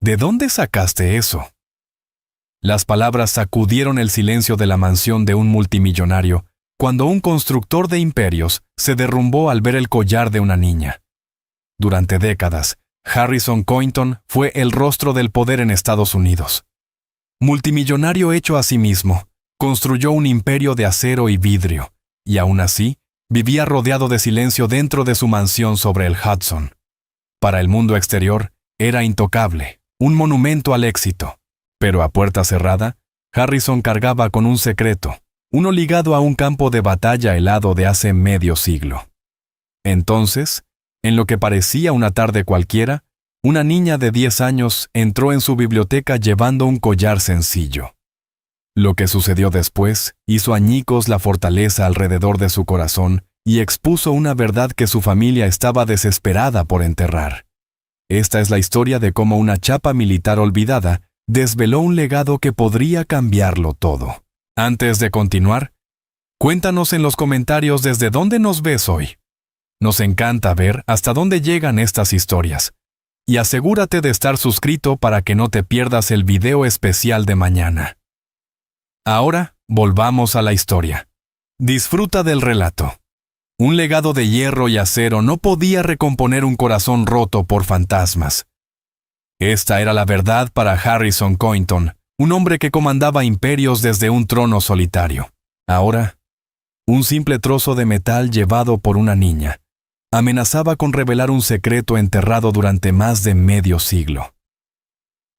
¿De dónde sacaste eso? Las palabras sacudieron el silencio de la mansión de un multimillonario cuando un constructor de imperios se derrumbó al ver el collar de una niña. Durante décadas, Harrison Coynton fue el rostro del poder en Estados Unidos. Multimillonario hecho a sí mismo, construyó un imperio de acero y vidrio, y aún así, vivía rodeado de silencio dentro de su mansión sobre el Hudson. Para el mundo exterior, era intocable, un monumento al éxito. Pero a puerta cerrada, Harrison cargaba con un secreto, uno ligado a un campo de batalla helado de hace medio siglo. Entonces, en lo que parecía una tarde cualquiera, una niña de 10 años entró en su biblioteca llevando un collar sencillo. Lo que sucedió después hizo añicos la fortaleza alrededor de su corazón y expuso una verdad que su familia estaba desesperada por enterrar. Esta es la historia de cómo una chapa militar olvidada desveló un legado que podría cambiarlo todo. Antes de continuar, cuéntanos en los comentarios desde dónde nos ves hoy. Nos encanta ver hasta dónde llegan estas historias. Y asegúrate de estar suscrito para que no te pierdas el video especial de mañana. Ahora, volvamos a la historia. Disfruta del relato. Un legado de hierro y acero no podía recomponer un corazón roto por fantasmas. Esta era la verdad para Harrison Coynton, un hombre que comandaba imperios desde un trono solitario. Ahora, un simple trozo de metal llevado por una niña amenazaba con revelar un secreto enterrado durante más de medio siglo.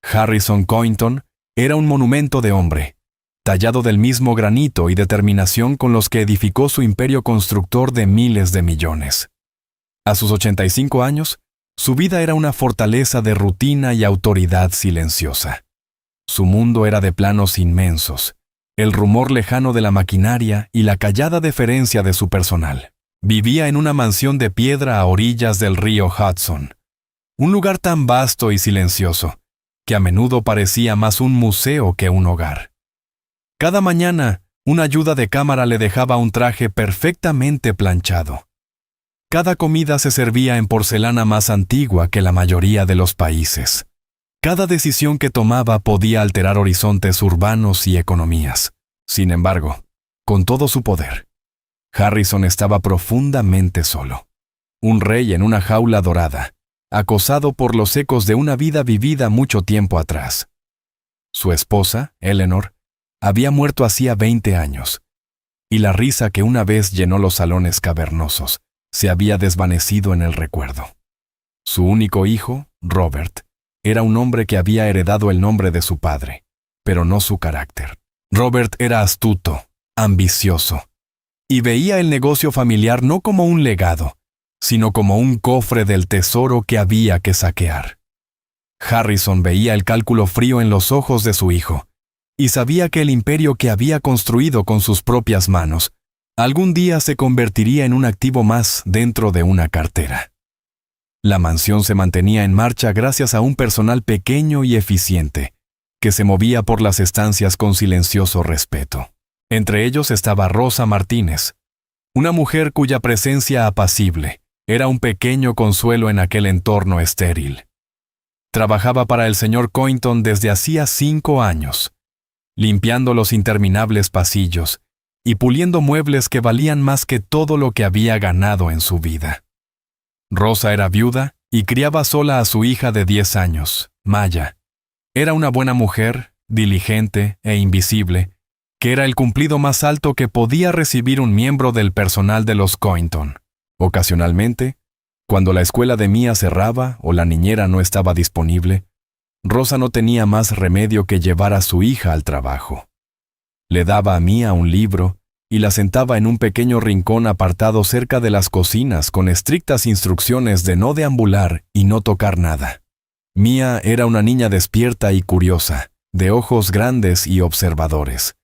Harrison Coynton era un monumento de hombre, tallado del mismo granito y determinación con los que edificó su imperio constructor de miles de millones. A sus 85 años, su vida era una fortaleza de rutina y autoridad silenciosa. Su mundo era de planos inmensos, el rumor lejano de la maquinaria y la callada deferencia de su personal. Vivía en una mansión de piedra a orillas del río Hudson, un lugar tan vasto y silencioso, que a menudo parecía más un museo que un hogar. Cada mañana, una ayuda de cámara le dejaba un traje perfectamente planchado. Cada comida se servía en porcelana más antigua que la mayoría de los países. Cada decisión que tomaba podía alterar horizontes urbanos y economías. Sin embargo, con todo su poder, Harrison estaba profundamente solo. Un rey en una jaula dorada, acosado por los ecos de una vida vivida mucho tiempo atrás. Su esposa, Eleanor, había muerto hacía 20 años, y la risa que una vez llenó los salones cavernosos se había desvanecido en el recuerdo. Su único hijo, Robert, era un hombre que había heredado el nombre de su padre, pero no su carácter. Robert era astuto, ambicioso, y veía el negocio familiar no como un legado, sino como un cofre del tesoro que había que saquear. Harrison veía el cálculo frío en los ojos de su hijo, y sabía que el imperio que había construido con sus propias manos algún día se convertiría en un activo más dentro de una cartera. La mansión se mantenía en marcha gracias a un personal pequeño y eficiente, que se movía por las estancias con silencioso respeto. Entre ellos estaba Rosa Martínez, una mujer cuya presencia apacible era un pequeño consuelo en aquel entorno estéril. Trabajaba para el señor Coynton desde hacía 5 años, limpiando los interminables pasillos y puliendo muebles que valían más que todo lo que había ganado en su vida. Rosa era viuda y criaba sola a su hija de 10 años, Maya. Era una buena mujer, diligente e invisible, que era el cumplido más alto que podía recibir un miembro del personal de los Coynton. Ocasionalmente, cuando la escuela de Mia cerraba o la niñera no estaba disponible, Rosa no tenía más remedio que llevar a su hija al trabajo. Le daba a Mia un libro y la sentaba en un pequeño rincón apartado cerca de las cocinas con estrictas instrucciones de no deambular y no tocar nada. Mia era una niña despierta y curiosa, de ojos grandes y observadores.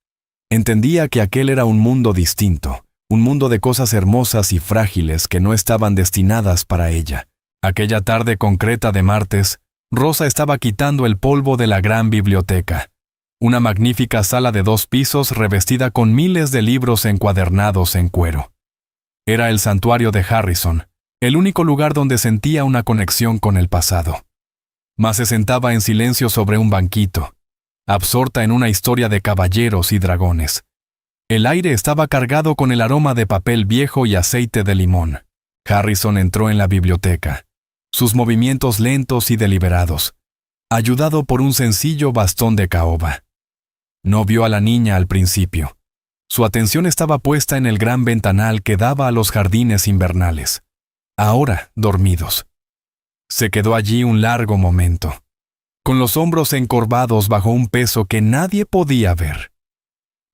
Entendía que aquel era un mundo distinto, un mundo de cosas hermosas y frágiles que no estaban destinadas para ella. Aquella tarde concreta de martes, Rosa estaba quitando el polvo de la gran biblioteca, una magnífica sala de 2 pisos revestida con miles de libros encuadernados en cuero. Era el santuario de Harrison, el único lugar donde sentía una conexión con el pasado. mas se sentaba en silencio sobre un banquito, absorta en una historia de caballeros y dragones. El aire estaba cargado con el aroma de papel viejo y aceite de limón. Harrison entró en la biblioteca, sus movimientos lentos y deliberados, ayudado por un sencillo bastón de caoba. No vio a la niña al principio. Su atención estaba puesta en el gran ventanal que daba a los jardines invernales, ahora dormidos. Se quedó allí un largo momento, con los hombros encorvados bajo un peso que nadie podía ver.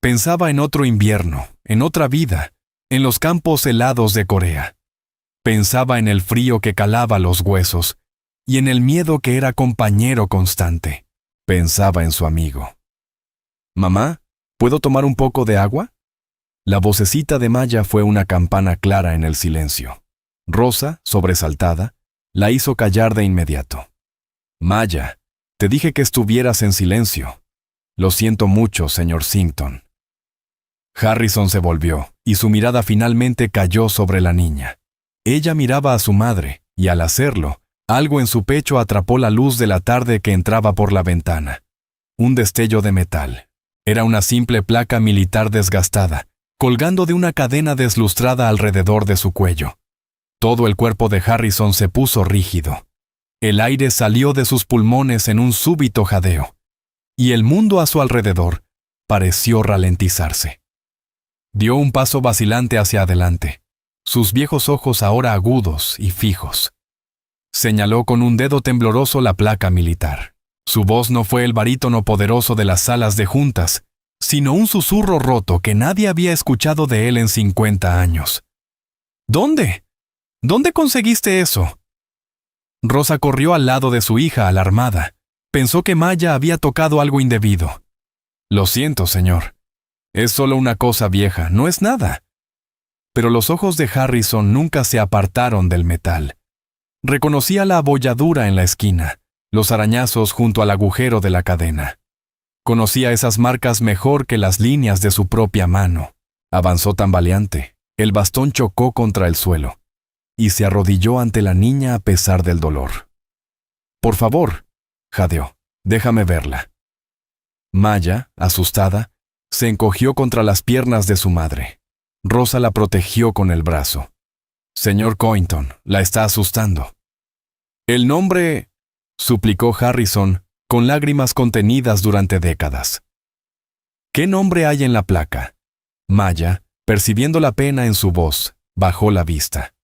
Pensaba en otro invierno, en otra vida, en los campos helados de Corea. Pensaba en el frío que calaba los huesos y en el miedo que era compañero constante. Pensaba en su amigo. «Mamá, ¿puedo tomar un poco de agua?» La vocecita de Maya fue una campana clara en el silencio. Rosa, sobresaltada, la hizo callar de inmediato. «Maya, te dije que estuvieras en silencio. Lo siento mucho, señor Sington». Harrison se volvió, y su mirada finalmente cayó sobre la niña. Ella miraba a su madre, y al hacerlo, algo en su pecho atrapó la luz de la tarde que entraba por la ventana. Un destello de metal. Era una simple placa militar desgastada, colgando de una cadena deslustrada alrededor de su cuello. Todo el cuerpo de Harrison se puso rígido. El aire salió de sus pulmones en un súbito jadeo, y el mundo a su alrededor pareció ralentizarse. Dio un paso vacilante hacia adelante, sus viejos ojos ahora agudos y fijos. Señaló con un dedo tembloroso la placa militar. Su voz no fue el barítono poderoso de las salas de juntas, sino un susurro roto que nadie había escuchado de él en 50 años. «¿Dónde? ¿Dónde conseguiste eso?» Rosa corrió al lado de su hija, alarmada. Pensó que Maya había tocado algo indebido. «Lo siento, señor. Es solo una cosa vieja, no es nada». Pero los ojos de Harrison nunca se apartaron del metal. Reconocía la abolladura en la esquina, los arañazos junto al agujero de la cadena. Conocía esas marcas mejor que las líneas de su propia mano. Avanzó tambaleante. El bastón chocó contra el suelo, y se arrodilló ante la niña a pesar del dolor. «Por favor», jadeó, «déjame verla». Maya, asustada, se encogió contra las piernas de su madre. Rosa la protegió con el brazo. «Señor Cointon, la está asustando». «El nombre», suplicó Harrison, con lágrimas contenidas durante décadas. «¿Qué nombre hay en la placa?» Maya, percibiendo la pena en su voz, bajó la vista.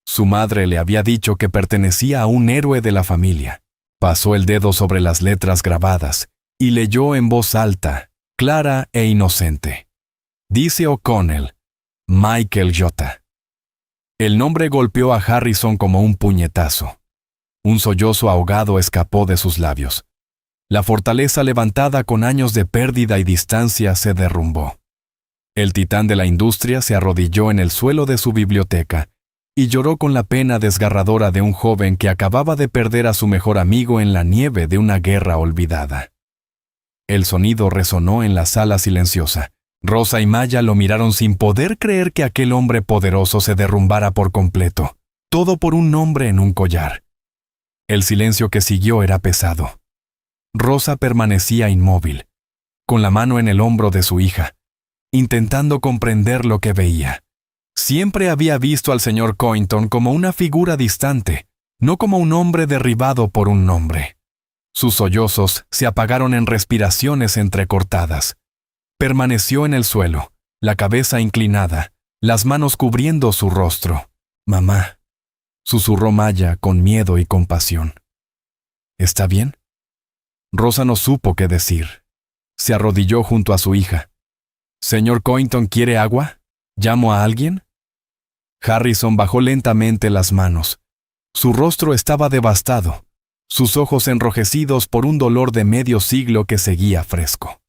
Su madre le había dicho que pertenecía a un héroe de la familia. Pasó el dedo sobre las letras grabadas y leyó en voz alta, clara e inocente. «Dice O'Connell, Michael J». El nombre golpeó a Harrison como un puñetazo. Un sollozo ahogado escapó de sus labios. La fortaleza levantada con años de pérdida y distancia se derrumbó. El titán de la industria se arrodilló en el suelo de su biblioteca y lloró con la pena desgarradora de un joven que acababa de perder a su mejor amigo en la nieve de una guerra olvidada. El sonido resonó en la sala silenciosa. Rosa y Maya lo miraron sin poder creer que aquel hombre poderoso se derrumbara por completo, todo por un nombre en un collar. El silencio que siguió era pesado. Rosa permanecía inmóvil, con la mano en el hombro de su hija, intentando comprender lo que veía. Siempre había visto al señor Cointon como una figura distante, no como un hombre derribado por un nombre. Sus sollozos se apagaron en respiraciones entrecortadas. Permaneció en el suelo, la cabeza inclinada, las manos cubriendo su rostro. «Mamá», susurró Maya con miedo y compasión. «¿Está bien?» Rosa no supo qué decir. Se arrodilló junto a su hija. «¿Señor Cointon quiere agua? ¿Llamo a alguien?» Harrison bajó lentamente las manos. Su rostro estaba devastado, sus ojos enrojecidos por un dolor de medio siglo que seguía fresco.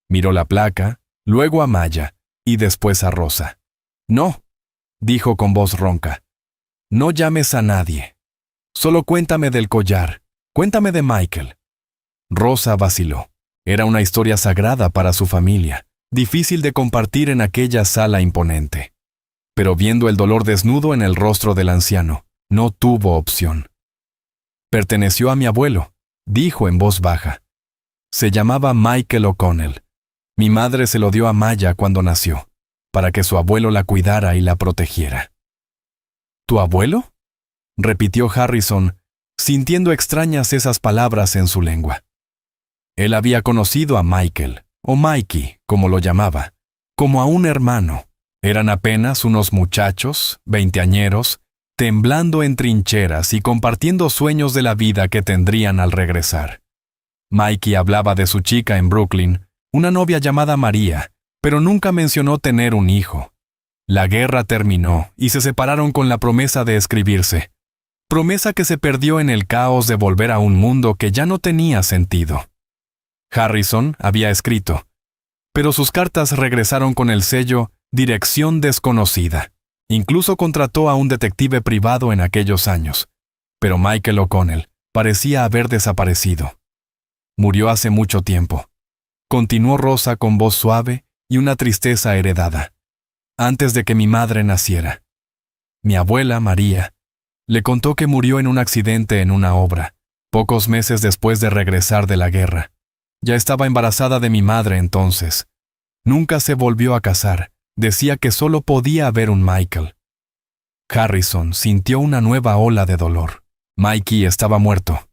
Miró la placa, luego a Maya, y después a Rosa. «No», dijo con voz ronca. «No llames a nadie. Solo cuéntame del collar, cuéntame de Michael». Rosa vaciló. Era una historia sagrada para su familia, difícil de compartir en aquella sala imponente. Pero viendo el dolor desnudo en el rostro del anciano, no tuvo opción. «Perteneció a mi abuelo», dijo en voz baja. Se llamaba Michael O'Connell. Mi madre se lo dio a Maya cuando nació, para que su abuelo la cuidara y la protegiera. ¿Tu abuelo?, repitió Harrison, sintiendo extrañas esas palabras en su lengua. Él había conocido a Michael, o Mikey, como lo llamaba, como a un hermano. Eran apenas unos muchachos, veinteañeros, temblando en trincheras y compartiendo sueños de la vida que tendrían al regresar. Mikey hablaba de su chica en Brooklyn, una novia llamada María, pero nunca mencionó tener un hijo. La guerra terminó y se separaron con la promesa de escribirse, promesa que se perdió en el caos de volver a un mundo que ya no tenía sentido. Harrison había escrito, pero sus cartas regresaron con el sello Dirección desconocida. Incluso contrató a un detective privado en aquellos años, pero Michael O'Connell parecía haber desaparecido. Murió hace mucho tiempo. Continuó Rosa con voz suave y una tristeza heredada, antes de que mi madre naciera. Mi abuela, María, le contó que murió en un accidente en una obra, pocos meses después de regresar de la guerra. Ya estaba embarazada de mi madre entonces. Nunca se volvió a casar. Decía que solo podía haber un Michael. Harrison sintió una nueva ola de dolor. Mikey estaba muerto.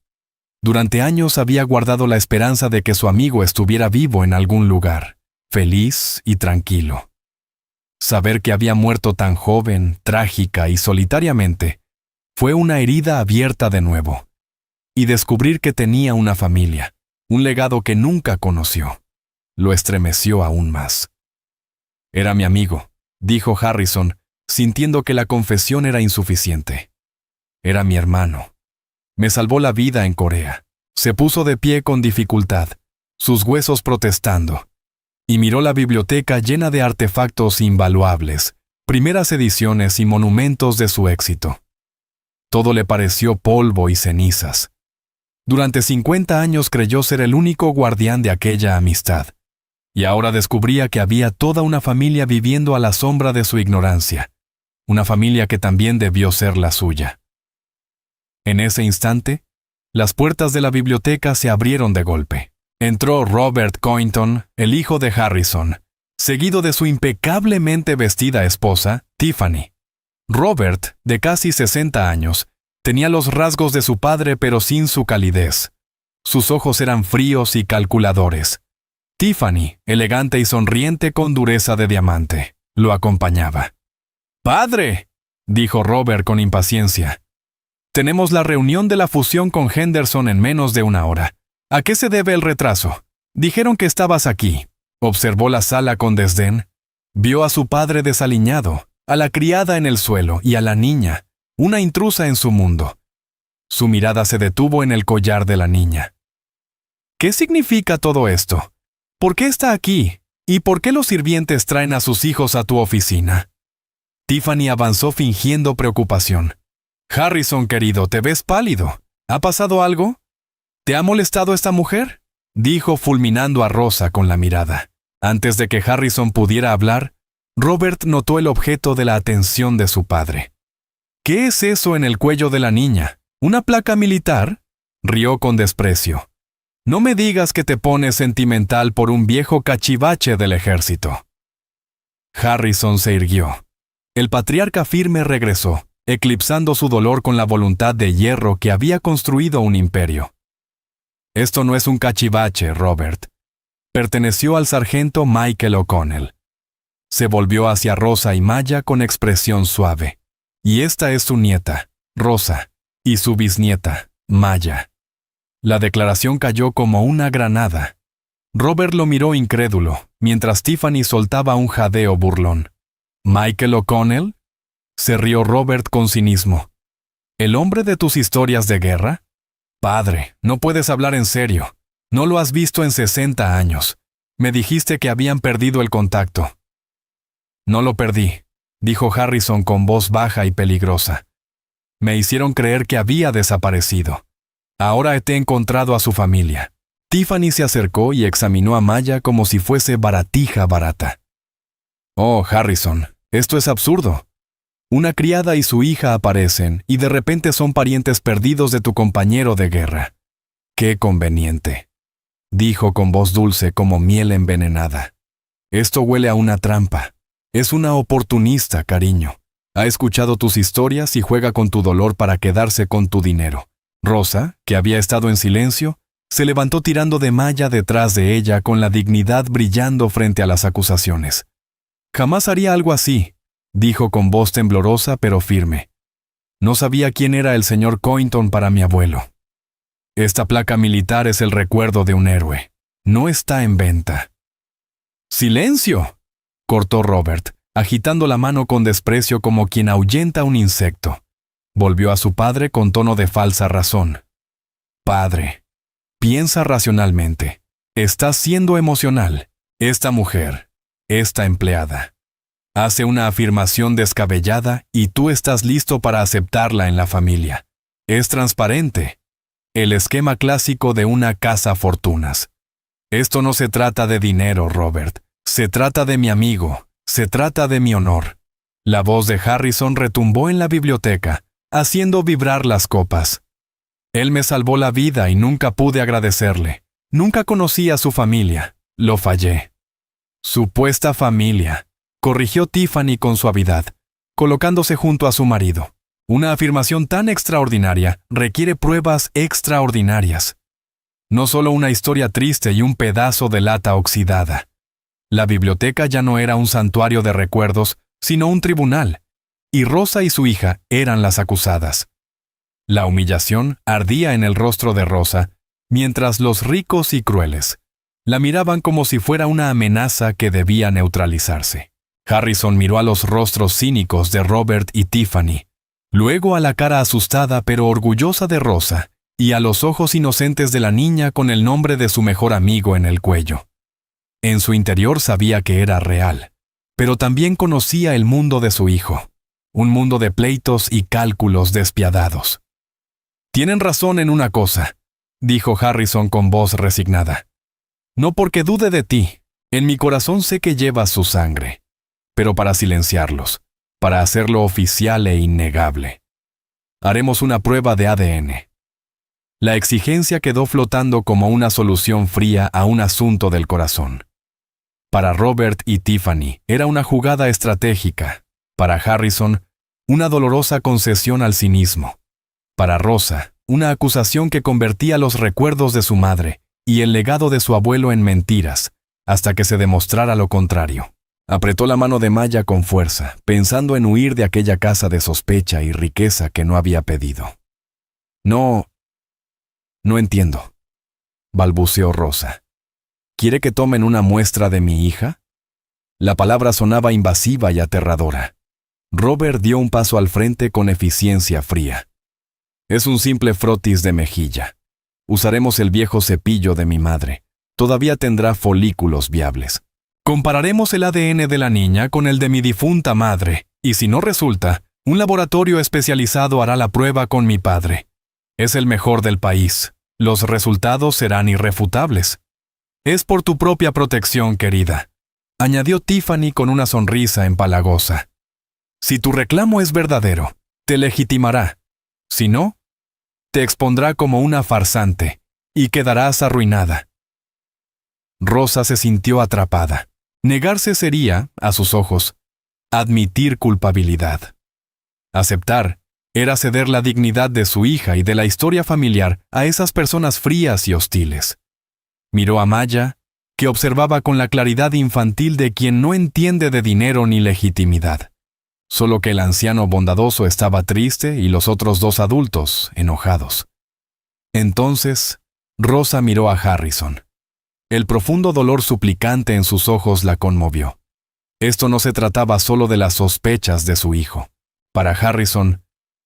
Durante años había guardado la esperanza de que su amigo estuviera vivo en algún lugar, feliz y tranquilo. Saber que había muerto tan joven, trágica y solitariamente, fue una herida abierta de nuevo. Y descubrir que tenía una familia, un legado que nunca conoció, lo estremeció aún más. Era mi amigo, dijo Harrison, sintiendo que la confesión era insuficiente. Era mi hermano. Me salvó la vida en Corea. Se puso de pie con dificultad, sus huesos protestando, y miró la biblioteca llena de artefactos invaluables, primeras ediciones y monumentos de su éxito. Todo le pareció polvo y cenizas. Durante 50 años creyó ser el único guardián de aquella amistad, y ahora descubría que había toda una familia viviendo a la sombra de su ignorancia, una familia que también debió ser la suya. En ese instante, las puertas de la biblioteca se abrieron de golpe. Entró Robert Coynton, el hijo de Harrison, seguido de su impecablemente vestida esposa, Tiffany. Robert, de casi 60 años, tenía los rasgos de su padre pero sin su calidez. Sus ojos eran fríos y calculadores. Tiffany, elegante y sonriente con dureza de diamante, lo acompañaba. «¡Padre!», dijo Robert con impaciencia. «Tenemos la reunión de la fusión con Henderson en menos de una hora. ¿A qué se debe el retraso? Dijeron que estabas aquí». Observó la sala con desdén. Vio a su padre desaliñado, a la criada en el suelo y a la niña, una intrusa en su mundo. Su mirada se detuvo en el collar de la niña. «¿Qué significa todo esto? ¿Por qué está aquí? ¿Y por qué los sirvientes traen a sus hijos a tu oficina?» Tiffany avanzó fingiendo preocupación. «Harrison, querido, te ves pálido. ¿Ha pasado algo? ¿Te ha molestado esta mujer?», dijo fulminando a Rosa con la mirada. Antes de que Harrison pudiera hablar, Robert notó el objeto de la atención de su padre. «¿Qué es eso en el cuello de la niña? ¿Una placa militar?», rió con desprecio. «No me digas que te pones sentimental por un viejo cachivache del ejército». Harrison se irguió. El patriarca firme regresó, eclipsando su dolor con la voluntad de hierro que había construido un imperio. «Esto no es un cachivache, Robert. Perteneció al sargento Michael O'Connell». Se volvió hacia Rosa y Maya con expresión suave. «Y esta es su nieta, Rosa, y su bisnieta, Maya». La declaración cayó como una granada. Robert lo miró incrédulo, mientras Tiffany soltaba un jadeo burlón. «¿Michael O'Connell?», se rió Robert con cinismo. «¿El hombre de tus historias de guerra? Padre, no puedes hablar en serio. No lo has visto en 60 años. Me dijiste que habían perdido el contacto». «No lo perdí», dijo Harrison con voz baja y peligrosa. «Me hicieron creer que había desaparecido. Ahora te he encontrado a su familia». Tiffany se acercó y examinó a Maya como si fuese baratija barata. «Oh, Harrison, esto es absurdo. Una criada y su hija aparecen y de repente son parientes perdidos de tu compañero de guerra. Qué conveniente, dijo con voz dulce como miel envenenada. Esto huele a una trampa. Es una oportunista, cariño. Ha escuchado tus historias y juega con tu dolor para quedarse con tu dinero. Rosa, que había estado en silencio, se levantó tirando de Maya detrás de ella con la dignidad brillando frente a las acusaciones. Jamás haría algo así, dijo con voz temblorosa pero firme. No sabía quién era el señor Cointon para mi abuelo. Esta placa militar es el recuerdo de un héroe. No está en venta. ¡Silencio!, cortó Robert, agitando la mano con desprecio como quien ahuyenta un insecto. Volvió a su padre con tono de falsa razón. Padre, piensa racionalmente. Estás siendo emocional. Esta mujer, esta empleada, hace una afirmación descabellada y tú estás listo para aceptarla en la familia. Es transparente. El esquema clásico de una cazafortunas. Esto no se trata de dinero, Robert. Se trata de mi amigo. Se trata de mi honor. La voz de Harrison retumbó en la biblioteca, haciendo vibrar las copas. Él me salvó la vida y nunca pude agradecerle. Nunca conocí a su familia. Lo fallé. Supuesta familia, corrigió Tiffany con suavidad, colocándose junto a su marido. Una afirmación tan extraordinaria requiere pruebas extraordinarias. No solo una historia triste y un pedazo de lata oxidada. La biblioteca ya no era un santuario de recuerdos, sino un tribunal, y Rosa y su hija eran las acusadas. La humillación ardía en el rostro de Rosa, mientras los ricos y crueles la miraban como si fuera una amenaza que debía neutralizarse. Harrison miró a los rostros cínicos de Robert y Tiffany, luego a la cara asustada pero orgullosa de Rosa y a los ojos inocentes de la niña con el nombre de su mejor amigo en el cuello. En su interior sabía que era real, pero también conocía el mundo de su hijo, un mundo de pleitos y cálculos despiadados. Tienen razón en una cosa, dijo Harrison con voz resignada. No porque dude de ti, en mi corazón sé que llevas su sangre, pero para silenciarlos, para hacerlo oficial e innegable. Haremos una prueba de ADN. La exigencia quedó flotando como una solución fría a un asunto del corazón. Para Robert y Tiffany era una jugada estratégica. Para Harrison, una dolorosa concesión al cinismo. Para Rosa, una acusación que convertía los recuerdos de su madre y el legado de su abuelo en mentiras, hasta que se demostrara lo contrario. Apretó la mano de Maya con fuerza, pensando en huir de aquella casa de sospecha y riqueza que no había pedido. No entiendo, balbuceó Rosa. ¿Quiere que tomen una muestra de mi hija? La palabra sonaba invasiva y aterradora. Robert dio un paso al frente con eficiencia fría. Es un simple frotis de mejilla. Usaremos el viejo cepillo de mi madre. Todavía tendrá folículos viables. Compararemos el ADN de la niña con el de mi difunta madre, y si no resulta, un laboratorio especializado hará la prueba con mi padre. Es el mejor del país. Los resultados serán irrefutables. Es por tu propia protección, querida, añadió Tiffany con una sonrisa empalagosa. Si tu reclamo es verdadero, te legitimará. Si no, te expondrá como una farsante, y quedarás arruinada. Rosa se sintió atrapada. Negarse sería, a sus ojos, admitir culpabilidad. Aceptar era ceder la dignidad de su hija y de la historia familiar a esas personas frías y hostiles. Miró a Maya, que observaba con la claridad infantil de quien no entiende de dinero ni legitimidad. Solo que el anciano bondadoso estaba triste y los otros dos adultos, enojados. Entonces, Rosa miró a Harrison. El profundo dolor suplicante en sus ojos la conmovió. Esto no se trataba solo de las sospechas de su hijo. Para Harrison,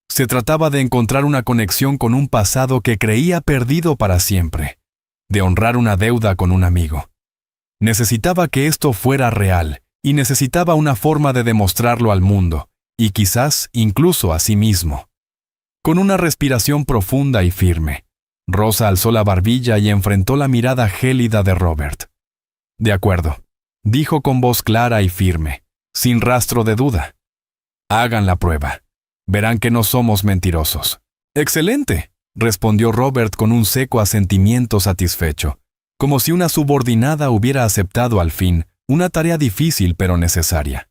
se trataba de encontrar una conexión con un pasado que creía perdido para siempre, de honrar una deuda con un amigo. Necesitaba que esto fuera real, y necesitaba una forma de demostrarlo al mundo, y quizás incluso a sí mismo. Con una respiración profunda y firme, Rosa alzó la barbilla y enfrentó la mirada gélida de Robert. De acuerdo, dijo con voz clara y firme, sin rastro de duda. Hagan la prueba. Verán que no somos mentirosos. ¡Excelente!, respondió Robert con un seco asentimiento satisfecho, como si una subordinada hubiera aceptado al fin una tarea difícil pero necesaria.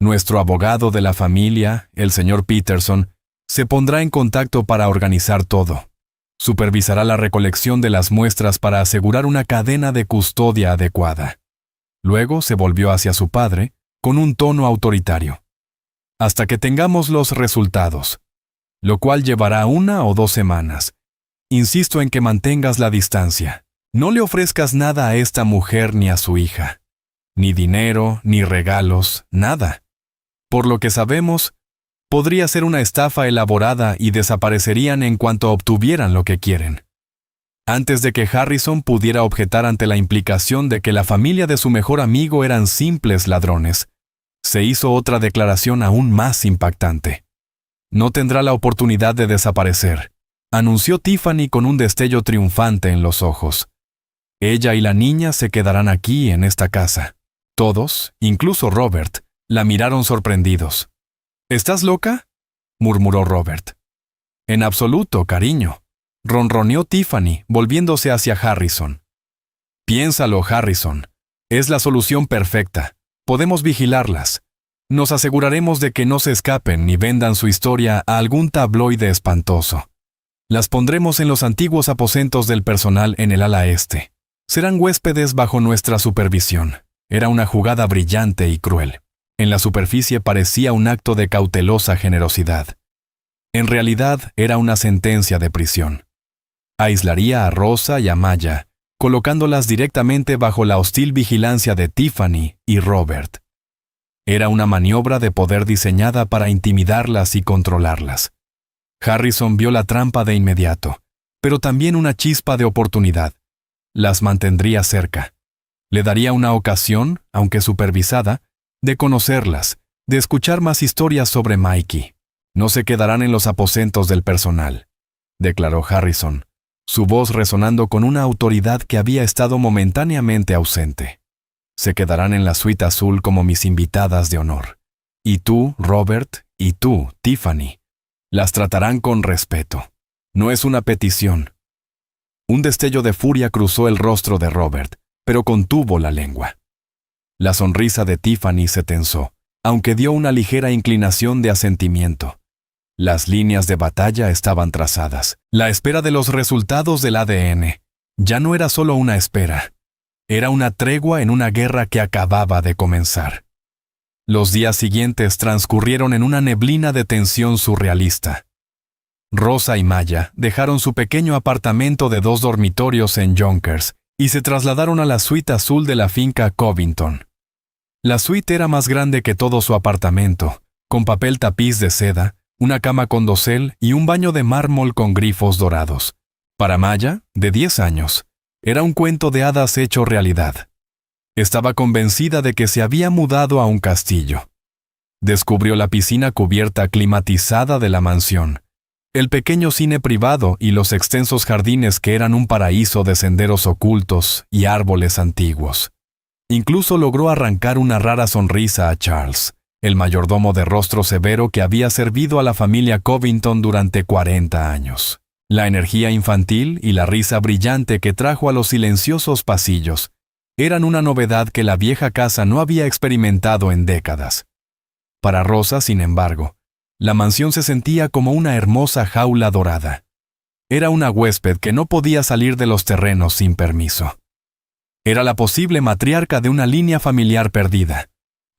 Nuestro abogado de la familia, el señor Peterson, se pondrá en contacto para organizar todo. Supervisará la recolección de las muestras para asegurar una cadena de custodia adecuada. Luego se volvió hacia su padre, con un tono autoritario. Hasta que tengamos los resultados, lo cual llevará 1 o 2 semanas. Insisto en que mantengas la distancia. No le ofrezcas nada a esta mujer ni a su hija. Ni dinero, ni regalos, nada. Por lo que sabemos, podría ser una estafa elaborada y desaparecerían en cuanto obtuvieran lo que quieren. Antes de que Harrison pudiera objetar ante la implicación de que la familia de su mejor amigo eran simples ladrones, se hizo otra declaración aún más impactante. No tendrá la oportunidad de desaparecer, anunció Tiffany con un destello triunfante en los ojos. Ella y la niña se quedarán aquí en esta casa. Todos, incluso Robert, la miraron sorprendidos. ¿Estás loca?, murmuró Robert. En absoluto, cariño, ronroneó Tiffany, volviéndose hacia Harrison. Piénsalo, Harrison. Es la solución perfecta. Podemos vigilarlas. Nos aseguraremos de que no se escapen ni vendan su historia a algún tabloide espantoso. Las pondremos en los antiguos aposentos del personal en el ala este. Serán huéspedes bajo nuestra supervisión. Era una jugada brillante y cruel. En la superficie parecía un acto de cautelosa generosidad. En realidad era una sentencia de prisión. Aislaría a Rosa y a Maya, colocándolas directamente bajo la hostil vigilancia de Tiffany y Robert. Era una maniobra de poder diseñada para intimidarlas y controlarlas. Harrison vio la trampa de inmediato, pero también una chispa de oportunidad. Las mantendría cerca. Le daría una ocasión, aunque supervisada, de conocerlas, de escuchar más historias sobre Mikey. No se quedarán en los aposentos del personal, declaró Harrison, su voz resonando con una autoridad que había estado momentáneamente ausente. Se quedarán en la suite azul como mis invitadas de honor. Y tú, Robert, y tú, Tiffany, las tratarán con respeto. No es una petición. Un destello de furia cruzó el rostro de Robert, pero contuvo la lengua. La sonrisa de Tiffany se tensó, aunque dio una ligera inclinación de asentimiento. Las líneas de batalla estaban trazadas. La espera de los resultados del ADN ya no era solo una espera. Era una tregua en una guerra que acababa de comenzar. Los días siguientes transcurrieron en una neblina de tensión surrealista. Rosa y Maya dejaron su pequeño apartamento de 2 dormitorios en Yonkers y se trasladaron a la suite azul de la finca Covington. La suite era más grande que todo su apartamento, con papel tapiz de seda, una cama con dosel y un baño de mármol con grifos dorados. Para Maya, de 10 años, era un cuento de hadas hecho realidad. Estaba convencida de que se había mudado a un castillo. Descubrió la piscina cubierta climatizada de la mansión, el pequeño cine privado y los extensos jardines que eran un paraíso de senderos ocultos y árboles antiguos. Incluso logró arrancar una rara sonrisa a Charles, el mayordomo de rostro severo que había servido a la familia Covington durante 40 años. La energía infantil y la risa brillante que trajo a los silenciosos pasillos eran una novedad que la vieja casa no había experimentado en décadas. Para Rosa, sin embargo, la mansión se sentía como una hermosa jaula dorada. Era una huésped que no podía salir de los terrenos sin permiso. Era la posible matriarca de una línea familiar perdida.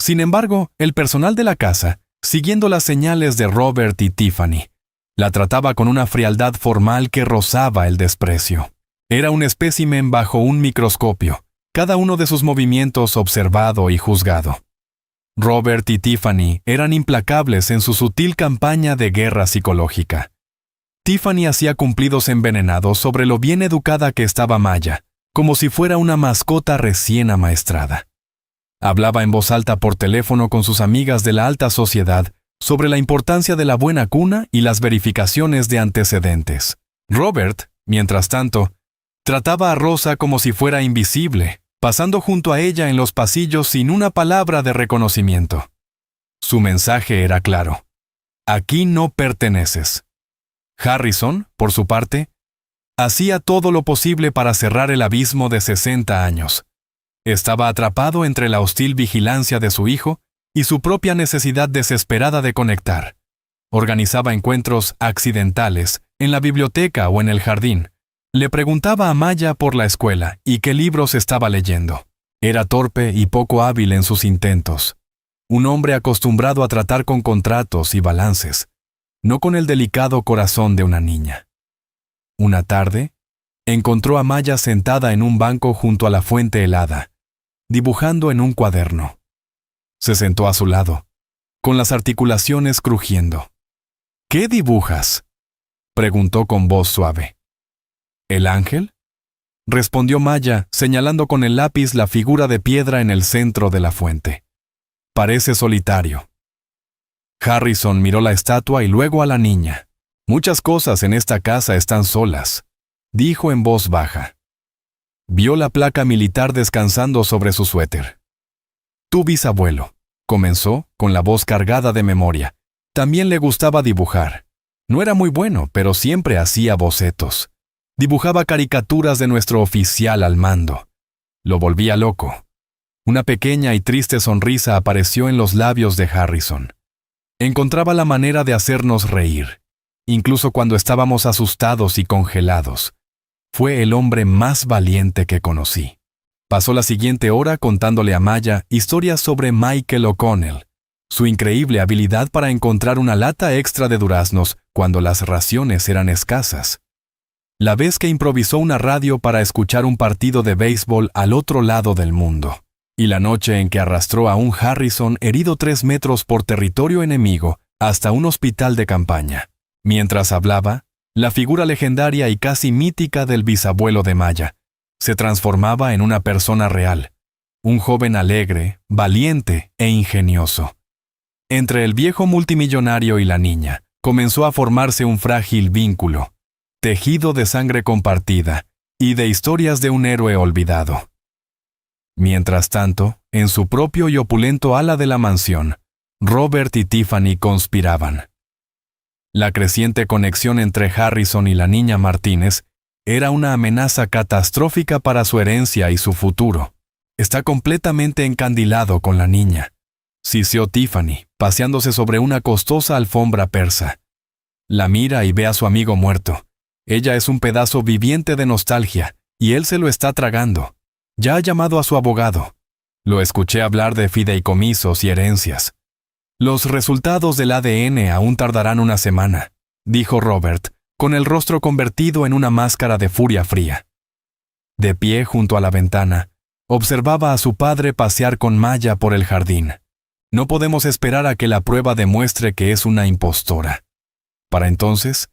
Sin embargo, el personal de la casa, siguiendo las señales de Robert y Tiffany, la trataba con una frialdad formal que rozaba el desprecio. Era un espécimen bajo un microscopio, cada uno de sus movimientos observado y juzgado. Robert y Tiffany eran implacables en su sutil campaña de guerra psicológica. Tiffany hacía cumplidos envenenados sobre lo bien educada que estaba Maya, como si fuera una mascota recién amaestrada. Hablaba en voz alta por teléfono con sus amigas de la alta sociedad sobre la importancia de la buena cuna y las verificaciones de antecedentes. Robert, mientras tanto, trataba a Rosa como si fuera invisible, pasando junto a ella en los pasillos sin una palabra de reconocimiento. Su mensaje era claro: aquí no perteneces. Harrison, por su parte, hacía todo lo posible para cerrar el abismo de 60 años. Estaba atrapado entre la hostil vigilancia de su hijo y su propia necesidad desesperada de conectar. Organizaba encuentros accidentales en la biblioteca o en el jardín. Le preguntaba a Maya por la escuela y qué libros estaba leyendo. Era torpe y poco hábil en sus intentos. Un hombre acostumbrado a tratar con contratos y balances, no con el delicado corazón de una niña. Una tarde, encontró a Maya sentada en un banco junto a la fuente helada, dibujando en un cuaderno. Se sentó a su lado, con las articulaciones crujiendo. «¿Qué dibujas?», preguntó con voz suave. «¿El ángel?», respondió Maya, señalando con el lápiz la figura de piedra en el centro de la fuente. «Parece solitario». Harrison miró la estatua y luego a la niña. «Muchas cosas en esta casa están solas», dijo en voz baja. Vio la placa militar descansando sobre su suéter. «Tu bisabuelo», comenzó, con la voz cargada de memoria. También le gustaba dibujar. No era muy bueno, pero siempre hacía bocetos. Dibujaba caricaturas de nuestro oficial al mando. Lo volvía loco. Una pequeña y triste sonrisa apareció en los labios de Harrison. Encontraba la manera de hacernos reír, incluso cuando estábamos asustados y congelados. Fue el hombre más valiente que conocí. Pasó la siguiente hora contándole a Maya historias sobre Michael O'Connell, su increíble habilidad para encontrar una lata extra de duraznos cuando las raciones eran escasas. La vez que improvisó una radio para escuchar un partido de béisbol al otro lado del mundo. Y la noche en que arrastró a un Harrison herido 3 metros por territorio enemigo hasta un hospital de campaña. Mientras hablaba, la figura legendaria y casi mítica del bisabuelo de Maya se transformaba en una persona real, un joven alegre, valiente e ingenioso. Entre el viejo multimillonario y la niña comenzó a formarse un frágil vínculo, tejido de sangre compartida y de historias de un héroe olvidado. Mientras tanto, en su propio y opulento ala de la mansión, Robert y Tiffany conspiraban. La creciente conexión entre Harrison y la niña Martínez era una amenaza catastrófica para su herencia y su futuro. «Está completamente encandilado con la niña», siseó Tiffany, paseándose sobre una costosa alfombra persa. La mira y ve a su amigo muerto. Ella es un pedazo viviente de nostalgia, y él se lo está tragando. Ya ha llamado a su abogado. Lo escuché hablar de fideicomisos y herencias. «Los resultados del ADN aún tardarán una semana», dijo Robert, con el rostro convertido en una máscara de furia fría. De pie junto a la ventana, observaba a su padre pasear con Maya por el jardín. No podemos esperar a que la prueba demuestre que es una impostora. Para entonces,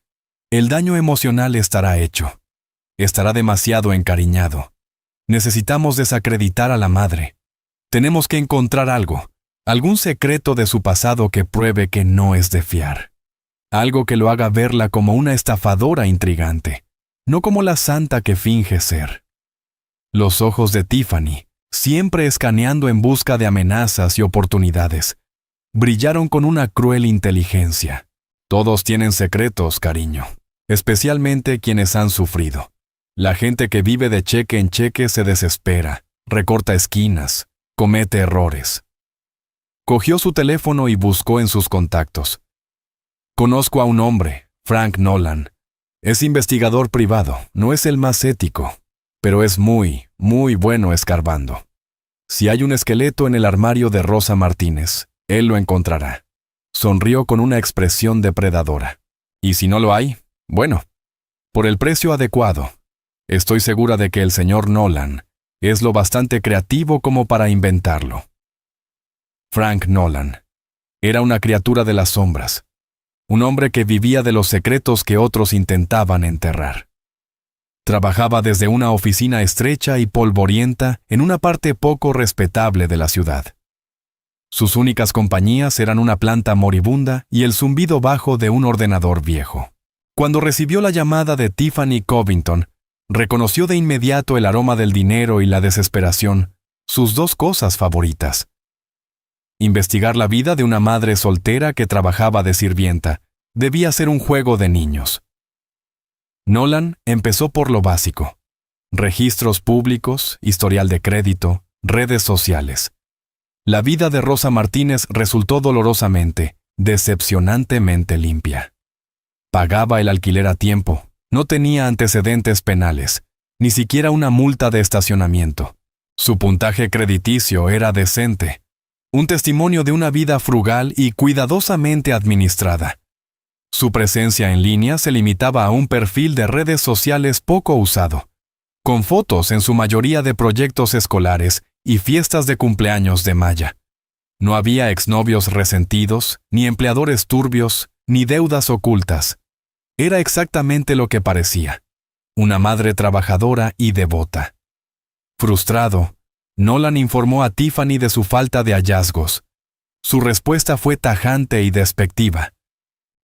el daño emocional estará hecho. Estará demasiado encariñado. Necesitamos desacreditar a la madre. Tenemos que encontrar algo, algún secreto de su pasado que pruebe que no es de fiar. Algo que lo haga verla como una estafadora intrigante, no como la santa que finge ser. Los ojos de Tiffany, siempre escaneando en busca de amenazas y oportunidades, brillaron con una cruel inteligencia. Todos tienen secretos, cariño, especialmente quienes han sufrido. La gente que vive de cheque en cheque se desespera, recorta esquinas, comete errores. Cogió su teléfono y buscó en sus contactos. Conozco a un hombre, Frank Nolan. Es investigador privado, no es el más ético, pero es muy, muy bueno escarbando. Si hay un esqueleto en el armario de Rosa Martínez, él lo encontrará. Sonrió con una expresión depredadora. Y si no lo hay, bueno, por el precio adecuado. Estoy segura de que el señor Nolan es lo bastante creativo como para inventarlo. Frank Nolan era una criatura de las sombras, un hombre que vivía de los secretos que otros intentaban enterrar. Trabajaba desde una oficina estrecha y polvorienta en una parte poco respetable de la ciudad. Sus únicas compañías eran una planta moribunda y el zumbido bajo de un ordenador viejo. Cuando recibió la llamada de Tiffany Covington, reconoció de inmediato el aroma del dinero y la desesperación, sus dos cosas favoritas. Investigar la vida de una madre soltera que trabajaba de sirvienta debía ser un juego de niños. Nolan empezó por lo básico: registros públicos, historial de crédito, redes sociales. La vida de Rosa Martínez resultó dolorosamente, decepcionantemente limpia. Pagaba el alquiler a tiempo, no tenía antecedentes penales, ni siquiera una multa de estacionamiento. Su puntaje crediticio era decente, un testimonio de una vida frugal y cuidadosamente administrada. Su presencia en línea se limitaba a un perfil de redes sociales poco usado, con fotos en su mayoría de proyectos escolares y fiestas de cumpleaños de Maya. No había exnovios resentidos, ni empleadores turbios, ni deudas ocultas. Era exactamente lo que parecía: una madre trabajadora y devota. Frustrado, Nolan informó a Tiffany de su falta de hallazgos. Su respuesta fue tajante y despectiva.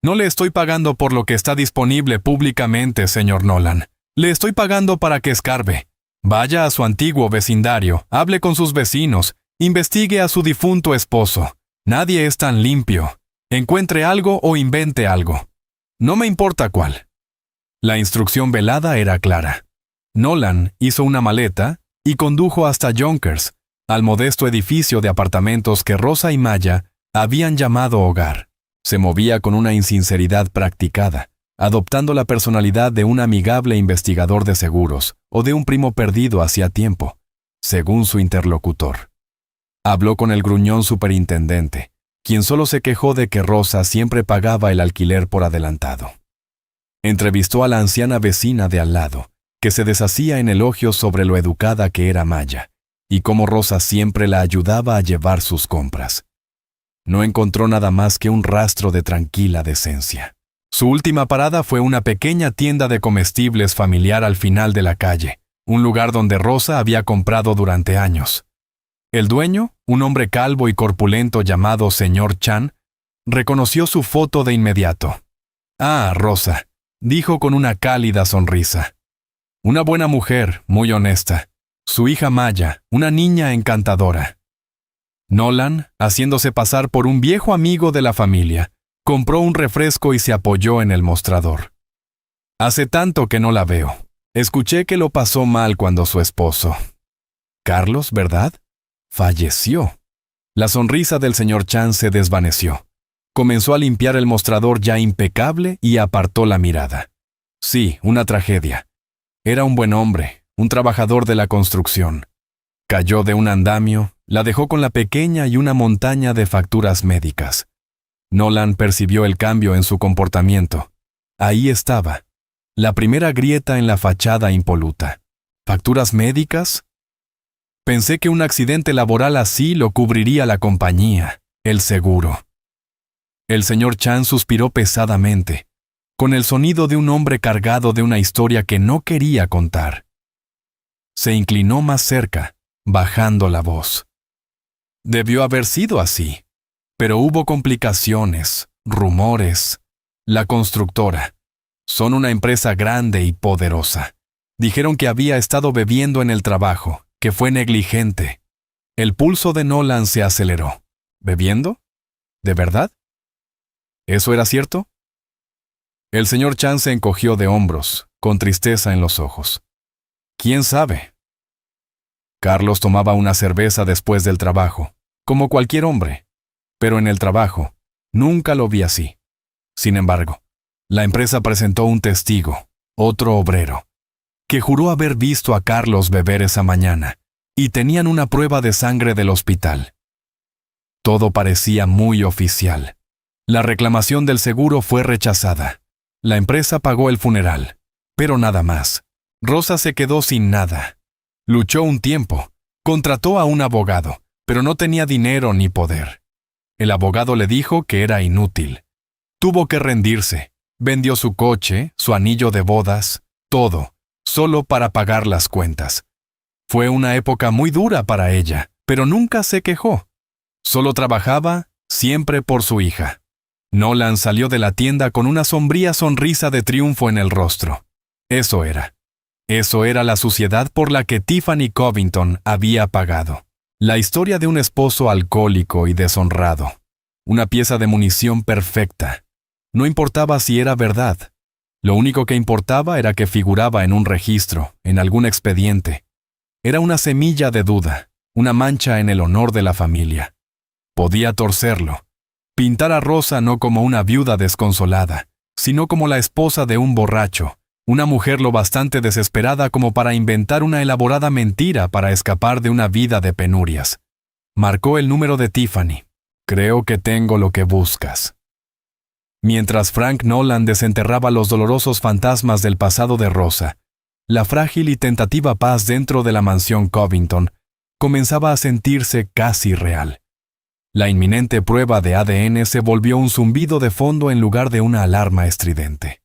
«No le estoy pagando por lo que está disponible públicamente, señor Nolan. Le estoy pagando para que escarbe. Vaya a su antiguo vecindario, hable con sus vecinos, investigue a su difunto esposo. Nadie es tan limpio. Encuentre algo o invente algo. No me importa cuál». La instrucción velada era clara. Nolan hizo una maleta y condujo hasta Yonkers, al modesto edificio de apartamentos que Rosa y Maya habían llamado hogar. Se movía con una insinceridad practicada, adoptando la personalidad de un amigable investigador de seguros o de un primo perdido hacía tiempo, según su interlocutor. Habló con el gruñón superintendente, quien solo se quejó de que Rosa siempre pagaba el alquiler por adelantado. Entrevistó a la anciana vecina de al lado, que se deshacía en elogios sobre lo educada que era Maya, y cómo Rosa siempre la ayudaba a llevar sus compras. No encontró nada más que un rastro de tranquila decencia. Su última parada fue una pequeña tienda de comestibles familiar al final de la calle, un lugar donde Rosa había comprado durante años. El dueño, un hombre calvo y corpulento llamado señor Chan, reconoció su foto de inmediato. «Ah, Rosa», dijo con una cálida sonrisa. «Una buena mujer, muy honesta. Su hija Maya, una niña encantadora». Nolan, haciéndose pasar por un viejo amigo de la familia, compró un refresco y se apoyó en el mostrador. «Hace tanto que no la veo. Escuché que lo pasó mal cuando su esposo, Carlos, ¿verdad?, falleció». La sonrisa del señor Chan se desvaneció. Comenzó a limpiar el mostrador ya impecable y apartó la mirada. Sí, una tragedia. Era un buen hombre, un trabajador de la construcción. Cayó de un andamio, la dejó con la pequeña y una montaña de facturas médicas. Nolan percibió el cambio en su comportamiento. Ahí estaba, la primera grieta en la fachada impoluta. ¿Facturas médicas? Pensé que un accidente laboral así lo cubriría la compañía, el seguro. El señor Chan suspiró pesadamente, con el sonido de un hombre cargado de una historia que no quería contar. Se inclinó más cerca, bajando la voz. Debió haber sido así, pero hubo complicaciones, rumores. La constructora. Son una empresa grande y poderosa. Dijeron que había estado bebiendo en el trabajo, que fue negligente. El pulso de Nolan se aceleró. ¿Bebiendo? ¿De verdad? ¿Eso era cierto? El señor Chan se encogió de hombros, con tristeza en los ojos. ¿Quién sabe? Carlos tomaba una cerveza después del trabajo, como cualquier hombre, pero en el trabajo nunca lo vi así. Sin embargo, la empresa presentó un testigo, otro obrero, que juró haber visto a Carlos beber esa mañana, y tenían una prueba de sangre del hospital. Todo parecía muy oficial. La reclamación del seguro fue rechazada. La empresa pagó el funeral, pero nada más. Rosa se quedó sin nada. Luchó un tiempo, contrató a un abogado, pero no tenía dinero ni poder. El abogado le dijo que era inútil. Tuvo que rendirse. Vendió su coche, su anillo de bodas, todo, solo para pagar las cuentas. Fue una época muy dura para ella, pero nunca se quejó. Solo trabajaba, siempre por su hija. Nolan salió de la tienda con una sombría sonrisa de triunfo en el rostro. Eso era la suciedad por la que Tiffany Covington había pagado. La historia de un esposo alcohólico y deshonrado. Una pieza de munición perfecta. No importaba si era verdad. Lo único que importaba era que figuraba en un registro, en algún expediente. Era una semilla de duda, una mancha en el honor de la familia. Podía torcerlo, pintar a Rosa no como una viuda desconsolada, sino como la esposa de un borracho, una mujer lo bastante desesperada como para inventar una elaborada mentira para escapar de una vida de penurias. Marcó el número de Tiffany. Creo que tengo lo que buscas. Mientras Frank Nolan desenterraba los dolorosos fantasmas del pasado de Rosa, la frágil y tentativa paz dentro de la mansión Covington comenzaba a sentirse casi real. La inminente prueba de ADN se volvió un zumbido de fondo en lugar de una alarma estridente.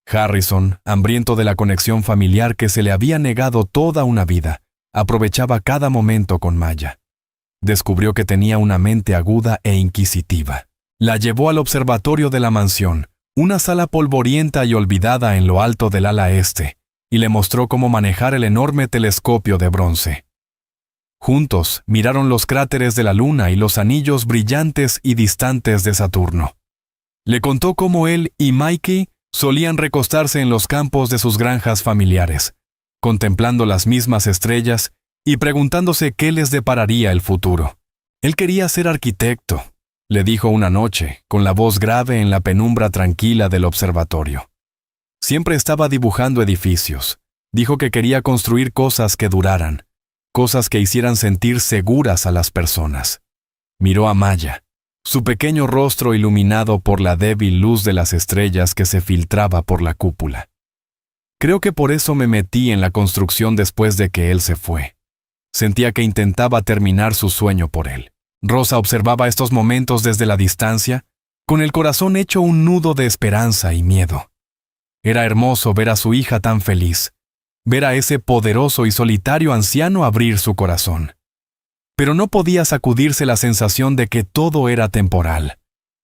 Harrison, hambriento de la conexión familiar que se le había negado toda una vida, aprovechaba cada momento con Maya. Descubrió que tenía una mente aguda e inquisitiva. La llevó al observatorio de la mansión, una sala polvorienta y olvidada en lo alto del ala este, y le mostró cómo manejar el enorme telescopio de bronce. Juntos miraron los cráteres de la Luna y los anillos brillantes y distantes de Saturno. Le contó cómo él y Mikey solían recostarse en los campos de sus granjas familiares, contemplando las mismas estrellas y preguntándose qué les depararía el futuro. Él quería ser arquitecto, le dijo una noche, con la voz grave en la penumbra tranquila del observatorio. Siempre estaba dibujando edificios. Dijo que quería construir cosas que duraran, cosas que hicieran sentir seguras a las personas. Miró a Maya, su pequeño rostro iluminado por la débil luz de las estrellas que se filtraba por la cúpula. Creo que por eso me metí en la construcción después de que él se fue. Sentía que intentaba terminar su sueño por él. Rosa observaba estos momentos desde la distancia, con el corazón hecho un nudo de esperanza y miedo. Era hermoso ver a su hija tan feliz, ver a ese poderoso y solitario anciano abrir su corazón. Pero no podía sacudirse la sensación de que todo era temporal,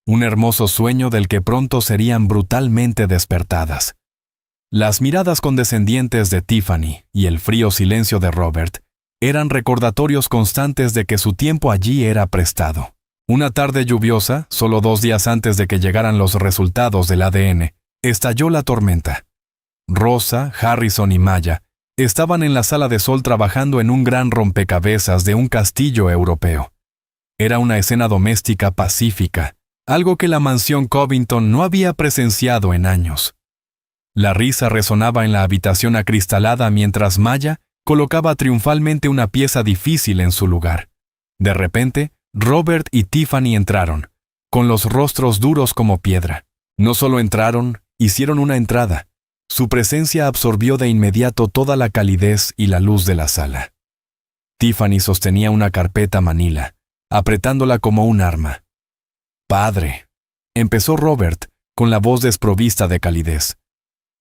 un hermoso sueño del que pronto serían brutalmente despertadas. Las miradas condescendientes de Tiffany y el frío silencio de Robert eran recordatorios constantes de que su tiempo allí era prestado. Una tarde lluviosa, solo 2 días antes de que llegaran los resultados del ADN, estalló la tormenta. Rosa, Harrison y Maya estaban en la sala de sol trabajando en un gran rompecabezas de un castillo europeo. Era una escena doméstica pacífica, algo que la mansión Covington no había presenciado en años. La risa resonaba en la habitación acristalada mientras Maya colocaba triunfalmente una pieza difícil en su lugar. De repente, Robert y Tiffany entraron, con los rostros duros como piedra. No solo entraron, hicieron una entrada. Su presencia absorbió de inmediato toda la calidez y la luz de la sala. Tiffany sostenía una carpeta manila, apretándola como un arma. «Padre», empezó Robert, con la voz desprovista de calidez.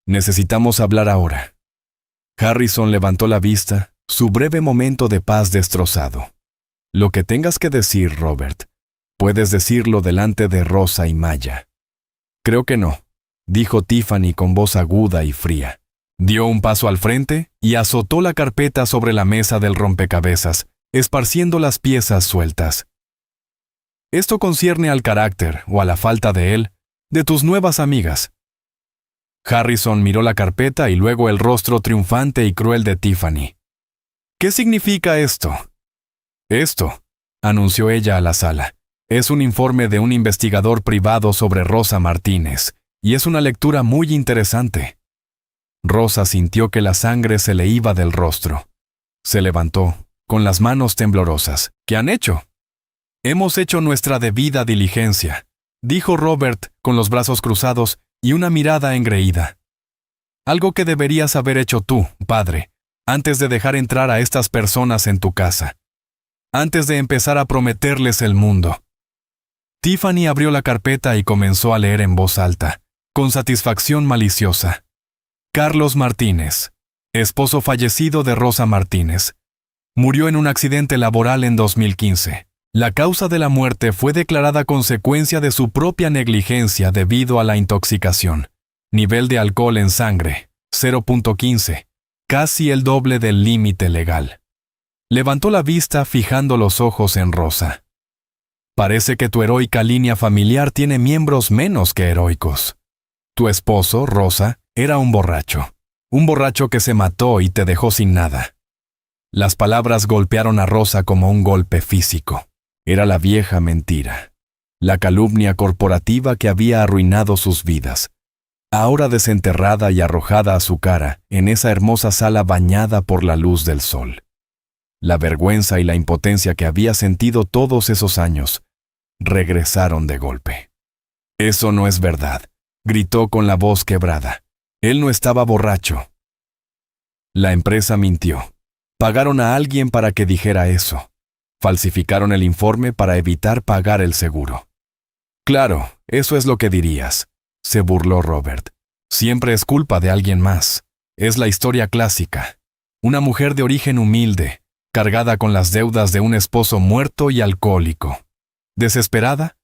«Necesitamos hablar ahora». Harrison levantó la vista, su breve momento de paz destrozado. «Lo que tengas que decir, Robert, puedes decirlo delante de Rosa y Maya». «Creo que no», dijo Tiffany con voz aguda y fría. Dio un paso al frente y azotó la carpeta sobre la mesa del rompecabezas, esparciendo las piezas sueltas. «Esto concierne al carácter, o a la falta de él, de tus nuevas amigas». Harrison miró la carpeta y luego el rostro triunfante y cruel de Tiffany. «¿Qué significa esto?» «Esto», anunció ella a la sala, «es un informe de un investigador privado sobre Rosa Martínez, y es una lectura muy interesante». Rosa sintió que la sangre se le iba del rostro. Se levantó, con las manos temblorosas. «¿Qué han hecho?» «Hemos hecho nuestra debida diligencia», dijo Robert con los brazos cruzados y una mirada engreída. «Algo que deberías haber hecho tú, padre, antes de dejar entrar a estas personas en tu casa. Antes de empezar a prometerles el mundo». Tiffany abrió la carpeta y comenzó a leer en voz alta, con satisfacción maliciosa. «Carlos Martínez, esposo fallecido de Rosa Martínez. Murió en un accidente laboral en 2015. La causa de la muerte fue declarada consecuencia de su propia negligencia debido a la intoxicación. Nivel de alcohol en sangre, 0.15, casi el doble del límite legal». Levantó la vista fijando los ojos en Rosa. «Parece que tu heroica línea familiar tiene miembros menos que heroicos». Tu esposo, Rosa, era un borracho que se mató y te dejó sin nada. Las palabras golpearon a Rosa como un golpe físico. Era la vieja mentira, la calumnia corporativa que había arruinado sus vidas, ahora desenterrada y arrojada a su cara en esa hermosa sala bañada por la luz del sol. La vergüenza y la impotencia que había sentido todos esos años regresaron de golpe. «Eso no es verdad», gritó con la voz quebrada. Él no estaba borracho. La empresa mintió. Pagaron a alguien para que dijera eso. Falsificaron el informe para evitar pagar el seguro. «Claro, eso es lo que dirías», se burló Robert. «Siempre es culpa de alguien más. Es la historia clásica. Una mujer de origen humilde, cargada con las deudas de un esposo muerto y alcohólico. Desesperada,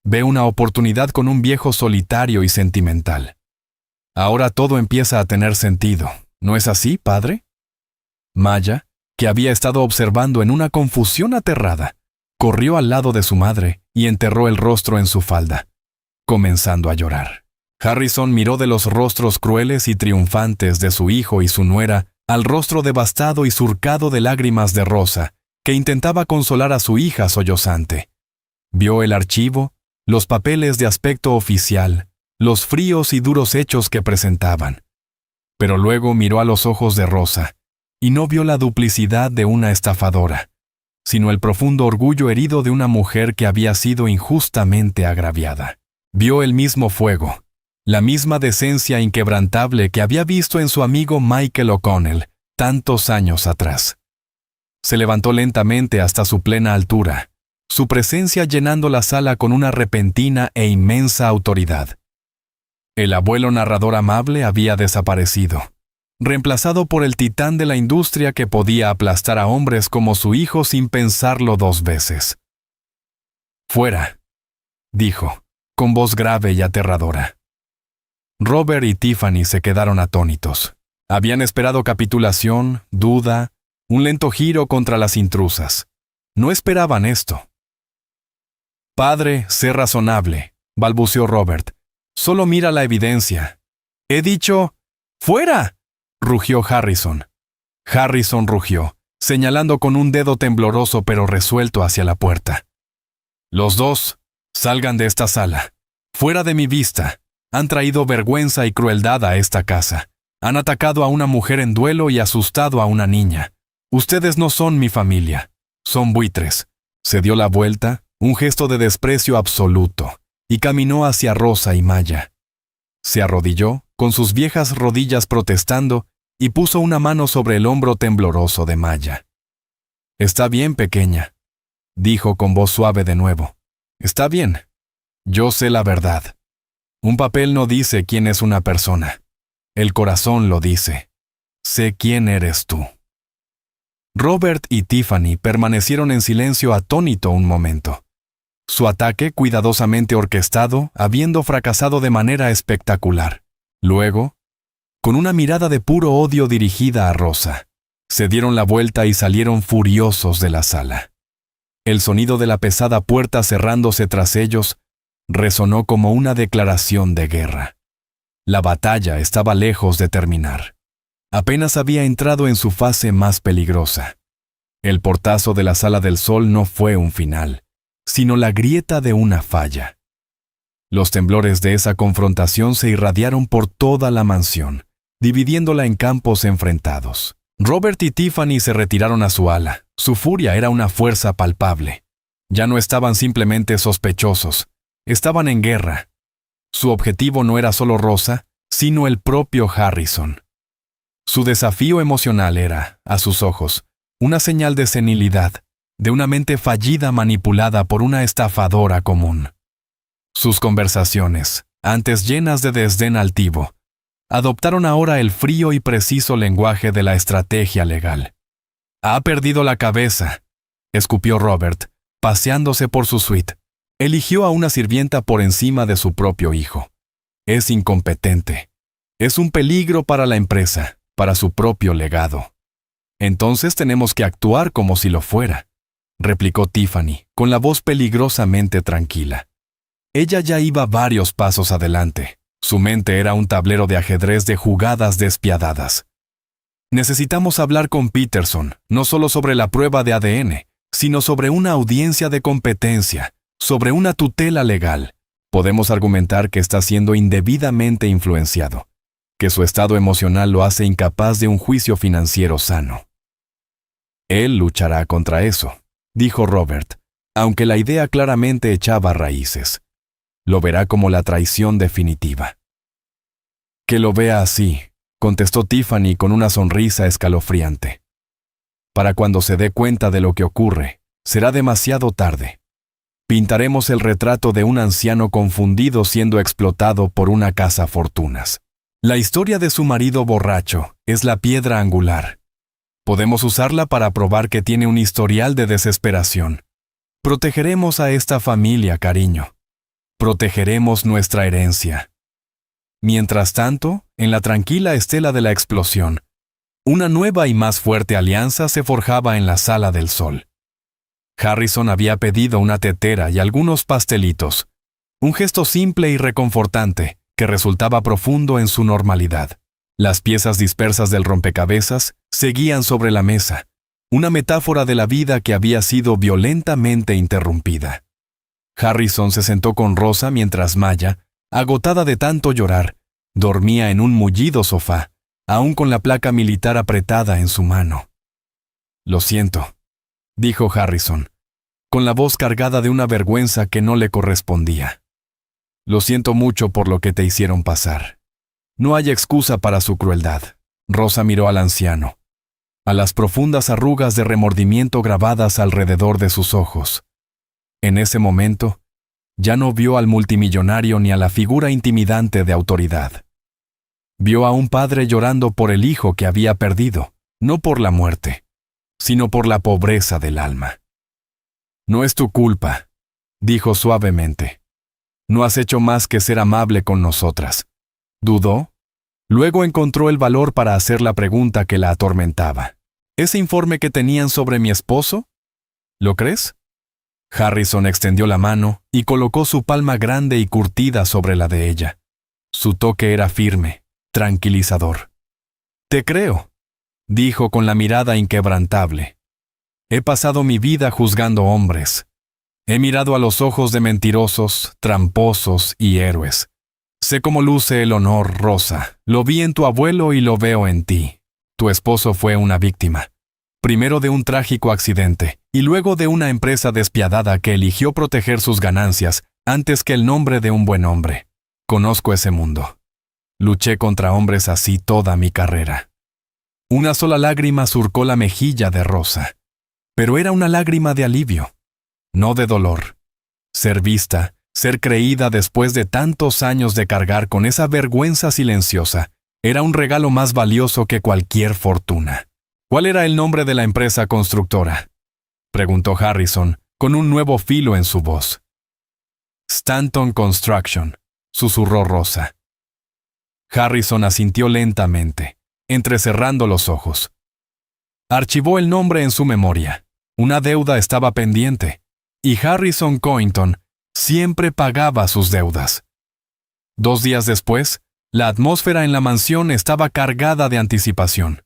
ve una oportunidad con un viejo solitario y sentimental. Ahora todo empieza a tener sentido. ¿No es así, padre?» Maya, que había estado observando en una confusión aterrada, corrió al lado de su madre y enterró el rostro en su falda, comenzando a llorar. Harrison miró de los rostros crueles y triunfantes de su hijo y su nuera al rostro devastado y surcado de lágrimas de Rosa, que intentaba consolar a su hija sollozante. Vio el archivo, los papeles de aspecto oficial, los fríos y duros hechos que presentaban. Pero luego miró a los ojos de Rosa, y no vio la duplicidad de una estafadora, sino el profundo orgullo herido de una mujer que había sido injustamente agraviada. Vio el mismo fuego, la misma decencia inquebrantable que había visto en su amigo Michael O'Connell tantos años atrás. Se levantó lentamente hasta su plena altura, su presencia llenando la sala con una repentina e inmensa autoridad. El abuelo narrador amable había desaparecido, reemplazado por el titán de la industria que podía aplastar a hombres como su hijo sin pensarlo dos veces. «Fuera», dijo, con voz grave y aterradora. Robert y Tiffany se quedaron atónitos. Habían esperado capitulación, duda, un lento giro contra las intrusas. No esperaban esto. «Padre, sé razonable», balbuceó Robert. «Solo mira la evidencia». «He dicho, ¡fuera!», rugió Harrison. Harrison rugió, señalando con un dedo tembloroso pero resuelto hacia la puerta. «Los dos, salgan de esta sala. Fuera de mi vista. Han traído vergüenza y crueldad a esta casa. Han atacado a una mujer en duelo y asustado a una niña. Ustedes no son mi familia. Son buitres». Se dio la vuelta, un gesto de desprecio absoluto, y caminó hacia Rosa y Maya. Se arrodilló, con sus viejas rodillas protestando, y puso una mano sobre el hombro tembloroso de Maya. «Está bien, pequeña», dijo con voz suave de nuevo. «Está bien. Yo sé la verdad. Un papel no dice quién es una persona. El corazón lo dice. Sé quién eres tú». Robert y Tiffany permanecieron en silencio atónito un momento. Su ataque cuidadosamente orquestado, habiendo fracasado de manera espectacular. Luego, con una mirada de puro odio dirigida a Rosa, se dieron la vuelta y salieron furiosos de la sala. El sonido de la pesada puerta cerrándose tras ellos resonó como una declaración de guerra. La batalla estaba lejos de terminar. Apenas había entrado en su fase más peligrosa. El portazo de la Sala del Sol no fue un final, sino la grieta de una falla. Los temblores de esa confrontación se irradiaron por toda la mansión, dividiéndola en campos enfrentados. Robert y Tiffany se retiraron a su ala. Su furia era una fuerza palpable. Ya no estaban simplemente sospechosos, estaban en guerra. Su objetivo no era solo Rosa, sino el propio Harrison. Su desafío emocional era, a sus ojos, una señal de senilidad, de una mente fallida manipulada por una estafadora común. Sus conversaciones, antes llenas de desdén altivo, adoptaron ahora el frío y preciso lenguaje de la estrategia legal. «Ha perdido la cabeza», escupió Robert, paseándose por su suite. Eligió a una sirvienta por encima de su propio hijo. «Es incompetente. Es un peligro para la empresa, para su propio legado». «Entonces tenemos que actuar como si lo fuera», replicó Tiffany, con la voz peligrosamente tranquila. Ella ya iba varios pasos adelante. Su mente era un tablero de ajedrez de jugadas despiadadas. Necesitamos hablar con Peterson, no solo sobre la prueba de ADN, sino sobre una audiencia de competencia, sobre una tutela legal. Podemos argumentar que está siendo indebidamente influenciado, que su estado emocional lo hace incapaz de un juicio financiero sano. Él luchará contra eso, dijo Robert, aunque la idea claramente echaba raíces. Lo verá como la traición definitiva. Que lo vea así, contestó Tiffany con una sonrisa escalofriante. Para cuando se dé cuenta de lo que ocurre, será demasiado tarde. Pintaremos el retrato de un anciano confundido siendo explotado por una cazafortunas. La historia de su marido borracho es la piedra angular. Podemos usarla para probar que tiene un historial de desesperación. Protegeremos a esta familia, cariño. Protegeremos nuestra herencia. Mientras tanto, en la tranquila estela de la explosión, una nueva y más fuerte alianza se forjaba en la Sala del Sol. Harrison había pedido una tetera y algunos pastelitos, un gesto simple y reconfortante que resultaba profundo en su normalidad. Las piezas dispersas del rompecabezas seguían sobre la mesa, una metáfora de la vida que había sido violentamente interrumpida. Harrison se sentó con Rosa mientras Maya, agotada de tanto llorar, dormía en un mullido sofá, aún con la placa militar apretada en su mano. «Lo siento», dijo Harrison, con la voz cargada de una vergüenza que no le correspondía. «Lo siento mucho por lo que te hicieron pasar. No hay excusa para su crueldad». Rosa miró al anciano, a las profundas arrugas de remordimiento grabadas alrededor de sus ojos. En ese momento, ya no vio al multimillonario ni a la figura intimidante de autoridad. Vio a un padre llorando por el hijo que había perdido, no por la muerte, sino por la pobreza del alma. «No es tu culpa», dijo suavemente. «No has hecho más que ser amable con nosotras». Dudó. Luego encontró el valor para hacer la pregunta que la atormentaba. «¿Ese informe que tenían sobre mi esposo? ¿Lo crees?» Harrison extendió la mano y colocó su palma grande y curtida sobre la de ella. Su toque era firme, tranquilizador. «Te creo», dijo con la mirada inquebrantable. «He pasado mi vida juzgando hombres. He mirado a los ojos de mentirosos, tramposos y héroes. Sé cómo luce el honor, Rosa. Lo vi en tu abuelo y lo veo en ti. Tu esposo fue una víctima. Primero de un trágico accidente y luego de una empresa despiadada que eligió proteger sus ganancias antes que el nombre de un buen hombre. Conozco ese mundo. Luché contra hombres así toda mi carrera». Una sola lágrima surcó la mejilla de Rosa, pero era una lágrima de alivio, no de dolor. Ser vista, ser creída después de tantos años de cargar con esa vergüenza silenciosa, era un regalo más valioso que cualquier fortuna. «¿Cuál era el nombre de la empresa constructora?», preguntó Harrison, con un nuevo filo en su voz. «Stanton Construction», susurró Rosa. Harrison asintió lentamente, entrecerrando los ojos. Archivó el nombre en su memoria. Una deuda estaba pendiente, y Harrison Cointon siempre pagaba sus deudas. 2 días después, la atmósfera en la mansión estaba cargada de anticipación.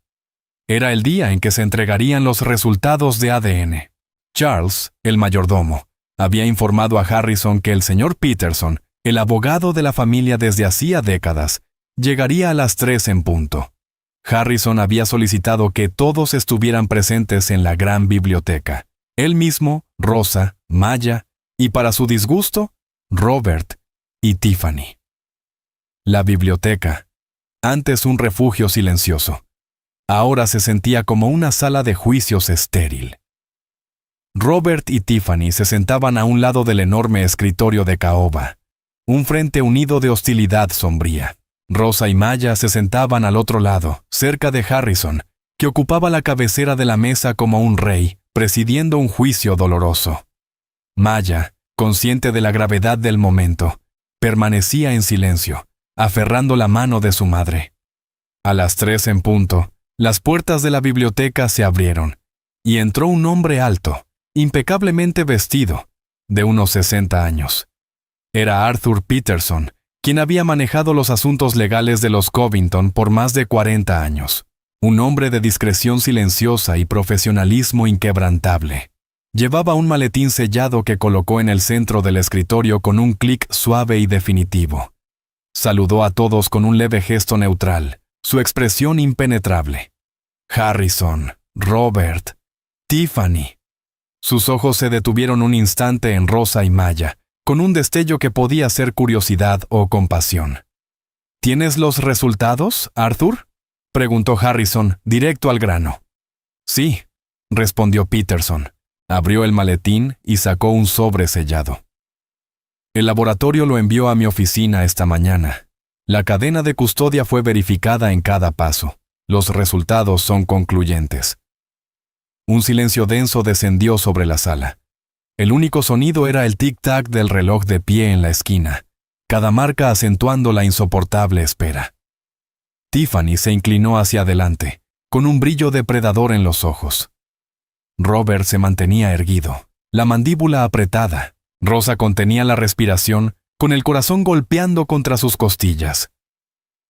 Era el día en que se entregarían los resultados de ADN. Charles, el mayordomo, había informado a Harrison que el señor Peterson, el abogado de la familia desde hacía décadas, llegaría a las 3 en punto. Harrison había solicitado que todos estuvieran presentes en la gran biblioteca. Él mismo, Rosa, Maya y, para su disgusto, Robert y Tiffany. La biblioteca, antes un refugio silencioso, ahora se sentía como una sala de juicios estéril. Robert y Tiffany se sentaban a un lado del enorme escritorio de caoba, un frente unido de hostilidad sombría. Rosa y Maya se sentaban al otro lado, cerca de Harrison, que ocupaba la cabecera de la mesa como un rey, presidiendo un juicio doloroso. Maya, consciente de la gravedad del momento, permanecía en silencio, aferrando la mano de su madre. A las 3 en punto, las puertas de la biblioteca se abrieron, y entró un hombre alto, impecablemente vestido, de unos 60 años. Era Arthur Peterson, quien había manejado los asuntos legales de los Covington por más de 40 años. Un hombre de discreción silenciosa y profesionalismo inquebrantable. Llevaba un maletín sellado que colocó en el centro del escritorio con un clic suave y definitivo. Saludó a todos con un leve gesto neutral, su expresión impenetrable. Harrison, Robert, Tiffany. Sus ojos se detuvieron un instante en Rosa y Maya, con un destello que podía ser curiosidad o compasión. ¿Tienes los resultados, Arthur?, preguntó Harrison, directo al grano. Sí, respondió Peterson. Abrió el maletín y sacó un sobre sellado. El laboratorio lo envió a mi oficina esta mañana. La cadena de custodia fue verificada en cada paso. Los resultados son concluyentes. Un silencio denso descendió sobre la sala. El único sonido era el tic-tac del reloj de pie en la esquina, cada marca acentuando la insoportable espera. Tiffany se inclinó hacia adelante, con un brillo depredador en los ojos. Robert se mantenía erguido, la mandíbula apretada. Rosa contenía la respiración, con el corazón golpeando contra sus costillas.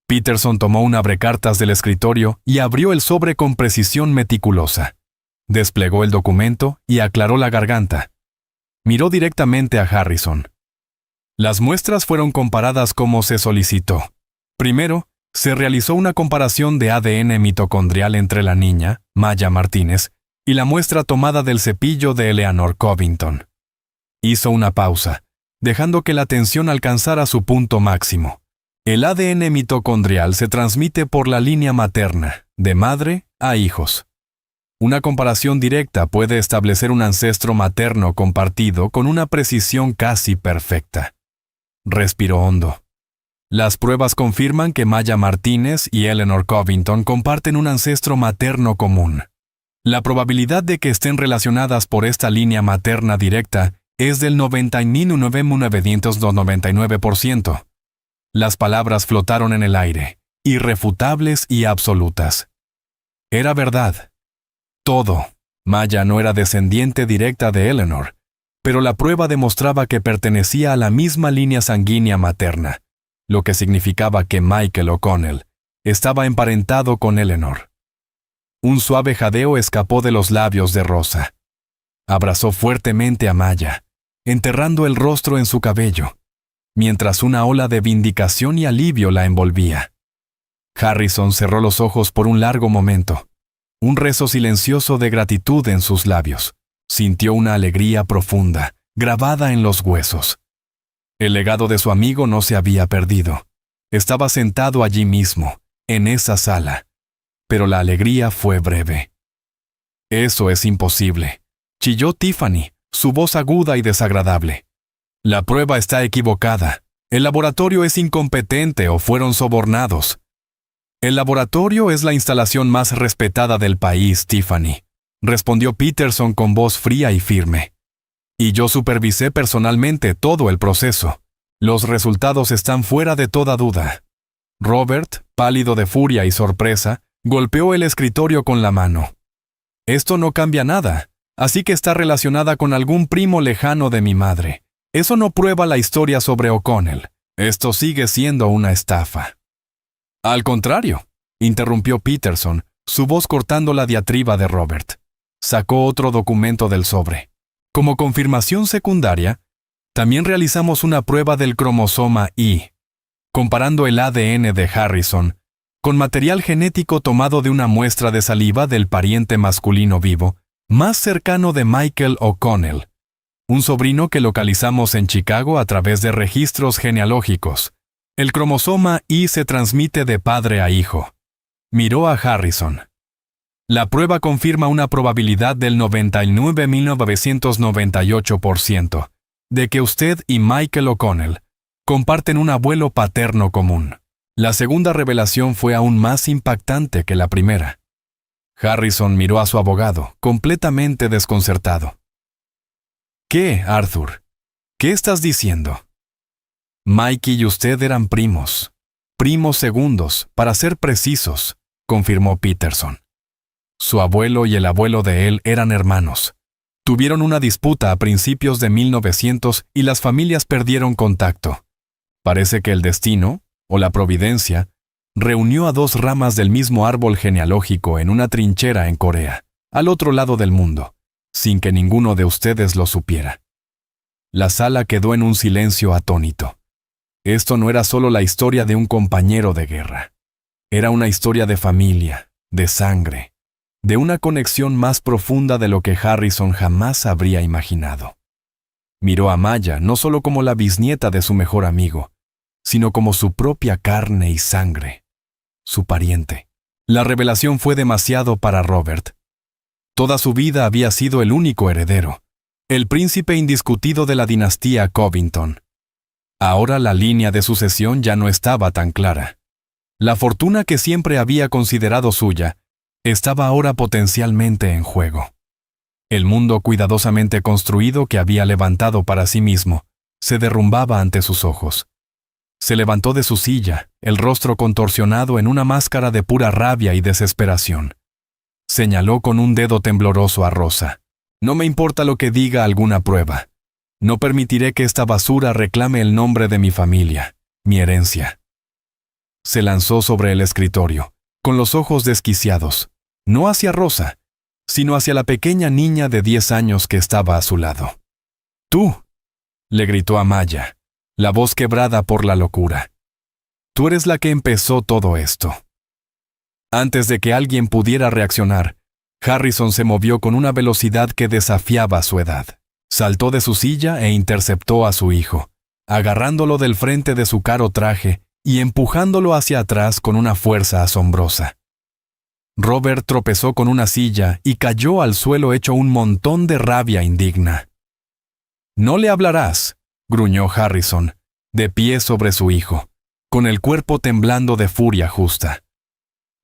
Peterson tomó un abrecartas del escritorio y abrió el sobre con precisión meticulosa. Desplegó el documento y aclaró la garganta. Miró directamente a Harrison. Las muestras fueron comparadas como se solicitó. Primero, se realizó una comparación de ADN mitocondrial entre la niña, Maya Martínez, y la muestra tomada del cepillo de Eleanor Covington. Hizo una pausa, dejando que la tensión alcanzara su punto máximo. El ADN mitocondrial se transmite por la línea materna, de madre a hijos. Una comparación directa puede establecer un ancestro materno compartido con una precisión casi perfecta. Respiró hondo. Las pruebas confirman que Maya Martínez y Eleanor Covington comparten un ancestro materno común. La probabilidad de que estén relacionadas por esta línea materna directa es del 99,999%. Las palabras flotaron en el aire, irrefutables y absolutas. Era verdad. Todo. Maya no era descendiente directa de Eleanor, pero la prueba demostraba que pertenecía a la misma línea sanguínea materna, lo que significaba que Michael O'Connell estaba emparentado con Eleanor. Un suave jadeo escapó de los labios de Rosa. Abrazó fuertemente a Maya, enterrando el rostro en su cabello, mientras una ola de vindicación y alivio la envolvía. Harrison cerró los ojos por un largo momento, un rezo silencioso de gratitud en sus labios. Sintió una alegría profunda, grabada en los huesos. El legado de su amigo no se había perdido. Estaba sentado allí mismo, en esa sala. Pero la alegría fue breve. «Eso es imposible», chilló Tiffany, su voz aguda y desagradable. «La prueba está equivocada. El laboratorio es incompetente o fueron sobornados». «El laboratorio es la instalación más respetada del país, Tiffany», respondió Peterson con voz fría y firme. «Y yo supervisé personalmente todo el proceso. Los resultados están fuera de toda duda». Robert, pálido de furia y sorpresa, golpeó el escritorio con la mano. «Esto no cambia nada, así que está relacionada con algún primo lejano de mi madre. Eso no prueba la historia sobre O'Connell. Esto sigue siendo una estafa». «Al contrario», interrumpió Peterson, su voz cortando la diatriba de Robert. Sacó otro documento del sobre. «Como confirmación secundaria, también realizamos una prueba del cromosoma Y, comparando el ADN de Harrison con material genético tomado de una muestra de saliva del pariente masculino vivo más cercano de Michael O'Connell, un sobrino que localizamos en Chicago a través de registros genealógicos. El cromosoma Y se transmite de padre a hijo». Miró a Harrison. «La prueba confirma una probabilidad del 99,998% de que usted y Michael O'Connell comparten un abuelo paterno común». La segunda revelación fue aún más impactante que la primera. Harrison miró a su abogado, completamente desconcertado. «¿Qué, Arthur? ¿Qué estás diciendo?» «Mikey y usted eran primos segundos, para ser precisos», confirmó Peterson. Su abuelo y el abuelo de él eran hermanos. Tuvieron una disputa a principios de 1900 y las familias perdieron contacto. Parece que el destino, o la providencia, reunió a dos ramas del mismo árbol genealógico en una trinchera en Corea, al otro lado del mundo, sin que ninguno de ustedes lo supiera. La sala quedó en un silencio atónito. Esto no era solo la historia de un compañero de guerra. Era una historia de familia, de sangre, de una conexión más profunda de lo que Harrison jamás habría imaginado. Miró a Maya no solo como la bisnieta de su mejor amigo, sino como su propia carne y sangre, su pariente. La revelación fue demasiado para Robert. Toda su vida había sido el único heredero, el príncipe indiscutido de la dinastía Covington. Ahora la línea de sucesión ya no estaba tan clara. La fortuna que siempre había considerado suya estaba ahora potencialmente en juego. El mundo cuidadosamente construido que había levantado para sí mismo se derrumbaba ante sus ojos. Se levantó de su silla, el rostro contorsionado en una máscara de pura rabia y desesperación. Señaló con un dedo tembloroso a Rosa. No me importa lo que diga alguna prueba. No permitiré que esta basura reclame el nombre de mi familia, mi herencia. Se lanzó sobre el escritorio, con los ojos desquiciados, no hacia Rosa, sino hacia la pequeña niña de 10 años que estaba a su lado. «Tú», le gritó a Maya, la voz quebrada por la locura. «Tú eres la que empezó todo esto». Antes de que alguien pudiera reaccionar, Harrison se movió con una velocidad que desafiaba su edad. Saltó de su silla e interceptó a su hijo, agarrándolo del frente de su caro traje y empujándolo hacia atrás con una fuerza asombrosa. Robert tropezó con una silla y cayó al suelo hecho un montón de rabia indigna. «No le hablarás», gruñó Harrison, de pie sobre su hijo, con el cuerpo temblando de furia justa.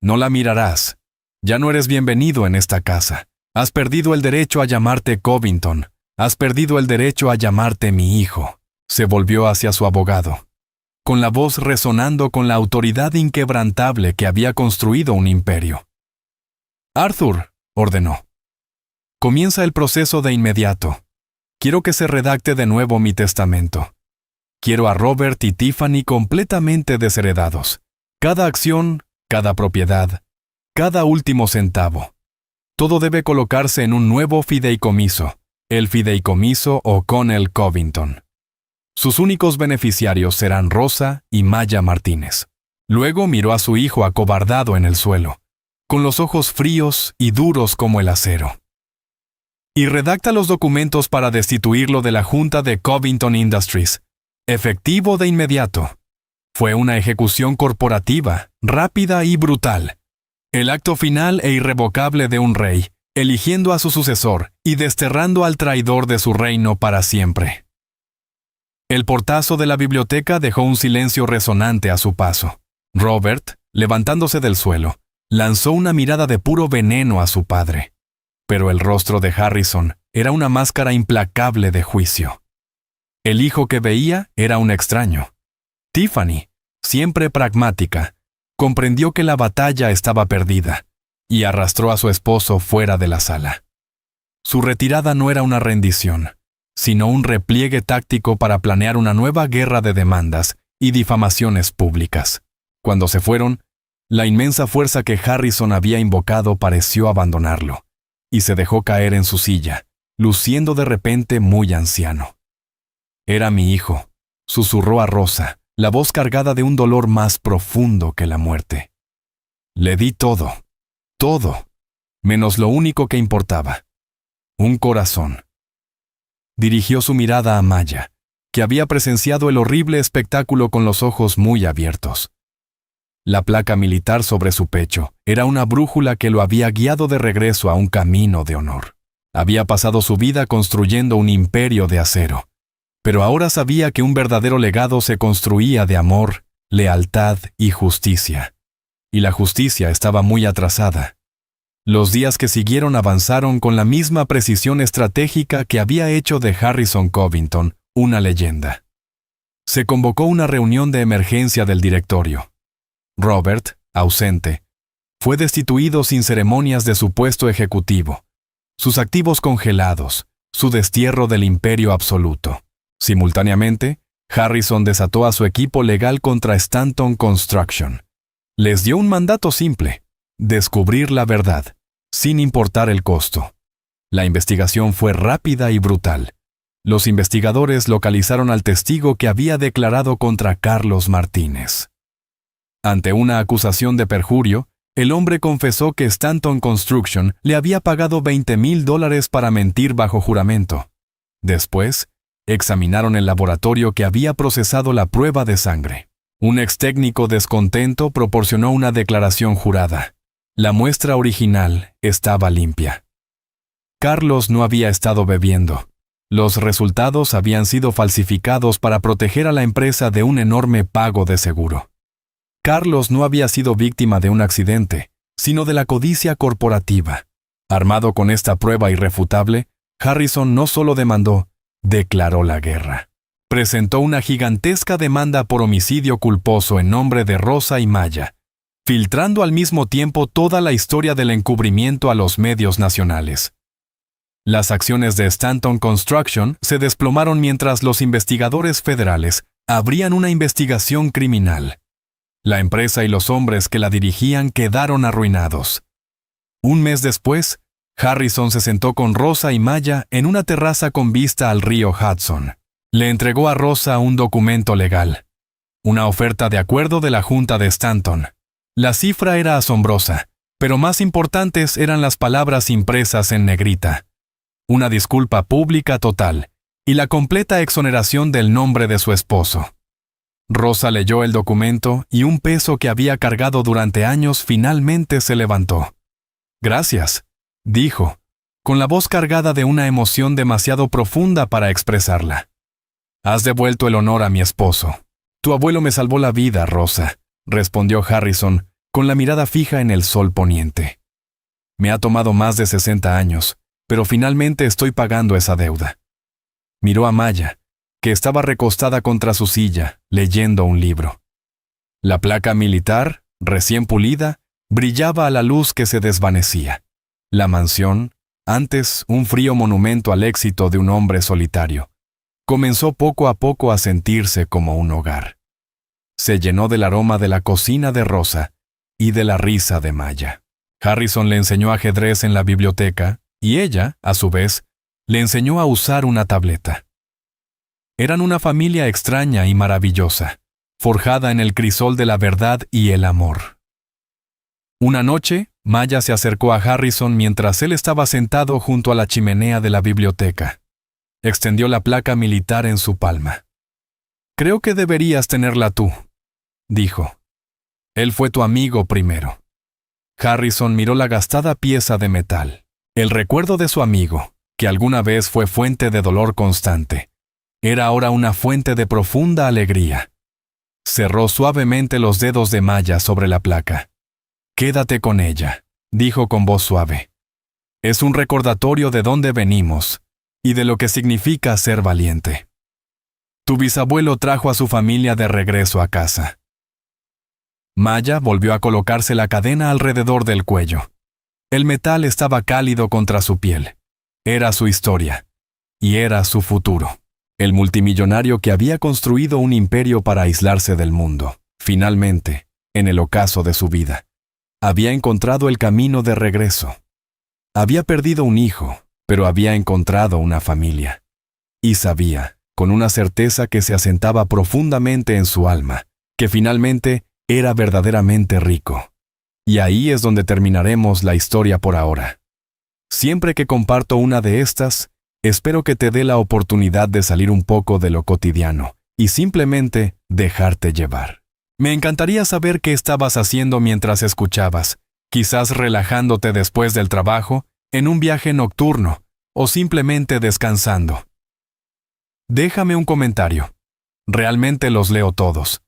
«No la mirarás. Ya no eres bienvenido en esta casa. Has perdido el derecho a llamarte Covington. Has perdido el derecho a llamarte mi hijo». Se volvió hacia su abogado, con la voz resonando con la autoridad inquebrantable que había construido un imperio. «Arthur», ordenó, «comienza el proceso de inmediato. Quiero que se redacte de nuevo mi testamento. Quiero a Robert y Tiffany completamente desheredados. Cada acción, cada propiedad, cada último centavo. Todo debe colocarse en un nuevo fideicomiso, el fideicomiso O'Connell Covington. Sus únicos beneficiarios serán Rosa y Maya Martínez». Luego miró a su hijo acobardado en el suelo, con los ojos fríos y duros como el acero. «Y redacta los documentos para destituirlo de la Junta de Covington Industries. Efectivo de inmediato». Fue una ejecución corporativa, rápida y brutal. El acto final e irrevocable de un rey, eligiendo a su sucesor y desterrando al traidor de su reino para siempre. El portazo de la biblioteca dejó un silencio resonante a su paso. Robert, levantándose del suelo, lanzó una mirada de puro veneno a su padre. Pero el rostro de Harrison era una máscara implacable de juicio. El hijo que veía era un extraño. Tiffany, siempre pragmática, comprendió que la batalla estaba perdida y arrastró a su esposo fuera de la sala. Su retirada no era una rendición, sino un repliegue táctico para planear una nueva guerra de demandas y difamaciones públicas. Cuando se fueron, la inmensa fuerza que Harrison había invocado pareció abandonarlo, y se dejó caer en su silla, luciendo de repente muy anciano. «Era mi hijo», susurró a Rosa, la voz cargada de un dolor más profundo que la muerte. «Le di todo, menos lo único que importaba, un corazón». Dirigió su mirada a Maya, que había presenciado el horrible espectáculo con los ojos muy abiertos. La placa militar sobre su pecho era una brújula que lo había guiado de regreso a un camino de honor. Había pasado su vida construyendo un imperio de acero, pero ahora sabía que un verdadero legado se construía de amor, lealtad y justicia. Y la justicia estaba muy atrasada. Los días que siguieron avanzaron con la misma precisión estratégica que había hecho de Harrison Covington una leyenda. Se convocó una reunión de emergencia del directorio. Robert, ausente, fue destituido sin ceremonias de su puesto ejecutivo, sus activos congelados, su destierro del imperio absoluto. Simultáneamente, Harrison desató a su equipo legal contra Stanton Construction. Les dio un mandato simple: descubrir la verdad, sin importar el costo. La investigación fue rápida y brutal. Los investigadores localizaron al testigo que había declarado contra Carlos Martínez. Ante una acusación de perjurio, el hombre confesó que Stanton Construction le había pagado $20,000 para mentir bajo juramento. Después, examinaron el laboratorio que había procesado la prueba de sangre. Un ex técnico descontento proporcionó una declaración jurada. La muestra original estaba limpia. Carlos no había estado bebiendo. Los resultados habían sido falsificados para proteger a la empresa de un enorme pago de seguro. Carlos no había sido víctima de un accidente, sino de la codicia corporativa. Armado con esta prueba irrefutable, Harrison no solo demandó, declaró la guerra. Presentó una gigantesca demanda por homicidio culposo en nombre de Rosa y Maya, filtrando al mismo tiempo toda la historia del encubrimiento a los medios nacionales. Las acciones de Stanton Construction se desplomaron mientras los investigadores federales abrían una investigación criminal. La empresa y los hombres que la dirigían quedaron arruinados. Un mes después, Harrison se sentó con Rosa y Maya en una terraza con vista al río Hudson. Le entregó a Rosa un documento legal, una oferta de acuerdo de la Junta de Stanton. La cifra era asombrosa, pero más importantes eran las palabras impresas en negrita. Una disculpa pública total y la completa exoneración del nombre de su esposo. Rosa leyó el documento y un peso que había cargado durante años finalmente se levantó. «Gracias», dijo, con la voz cargada de una emoción demasiado profunda para expresarla. «Has devuelto el honor a mi esposo. Tu abuelo me salvó la vida, Rosa», respondió Harrison, con la mirada fija en el sol poniente. «Me ha tomado más de 60 años, pero finalmente estoy pagando esa deuda». Miró a Maya, que estaba recostada contra su silla, leyendo un libro. La placa militar, recién pulida, brillaba a la luz que se desvanecía. La mansión, antes un frío monumento al éxito de un hombre solitario, comenzó poco a poco a sentirse como un hogar. Se llenó del aroma de la cocina de Rosa y de la risa de Maya. Harrison le enseñó ajedrez en la biblioteca y ella, a su vez, le enseñó a usar una tableta. Eran una familia extraña y maravillosa, forjada en el crisol de la verdad y el amor. Una noche, Maya se acercó a Harrison mientras él estaba sentado junto a la chimenea de la biblioteca. Extendió la placa militar en su palma. «Creo que deberías tenerla tú», dijo. «Él fue tu amigo primero». Harrison miró la gastada pieza de metal. El recuerdo de su amigo, que alguna vez fue fuente de dolor constante, era ahora una fuente de profunda alegría. Cerró suavemente los dedos de Maya sobre la placa. «Quédate con ella», dijo con voz suave. «Es un recordatorio de dónde venimos y de lo que significa ser valiente. Tu bisabuelo trajo a su familia de regreso a casa». Maya volvió a colocarse la cadena alrededor del cuello. El metal estaba cálido contra su piel. Era su historia. Y era su futuro. El multimillonario que había construido un imperio para aislarse del mundo, finalmente, en el ocaso de su vida, había encontrado el camino de regreso. Había perdido un hijo, pero había encontrado una familia. Y sabía, con una certeza que se asentaba profundamente en su alma, que finalmente era verdaderamente rico. Y ahí es donde terminaremos la historia por ahora. Siempre que comparto una de estas, espero que te dé la oportunidad de salir un poco de lo cotidiano y simplemente dejarte llevar. Me encantaría saber qué estabas haciendo mientras escuchabas, quizás relajándote después del trabajo, en un viaje nocturno, o simplemente descansando. Déjame un comentario. Realmente los leo todos.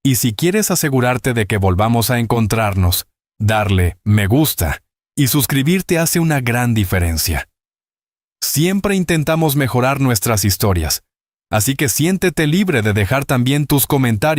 Y si quieres asegurarte de que volvamos a encontrarnos, darle me gusta y suscribirte hace una gran diferencia. Siempre intentamos mejorar nuestras historias, así que siéntete libre de dejar también tus comentarios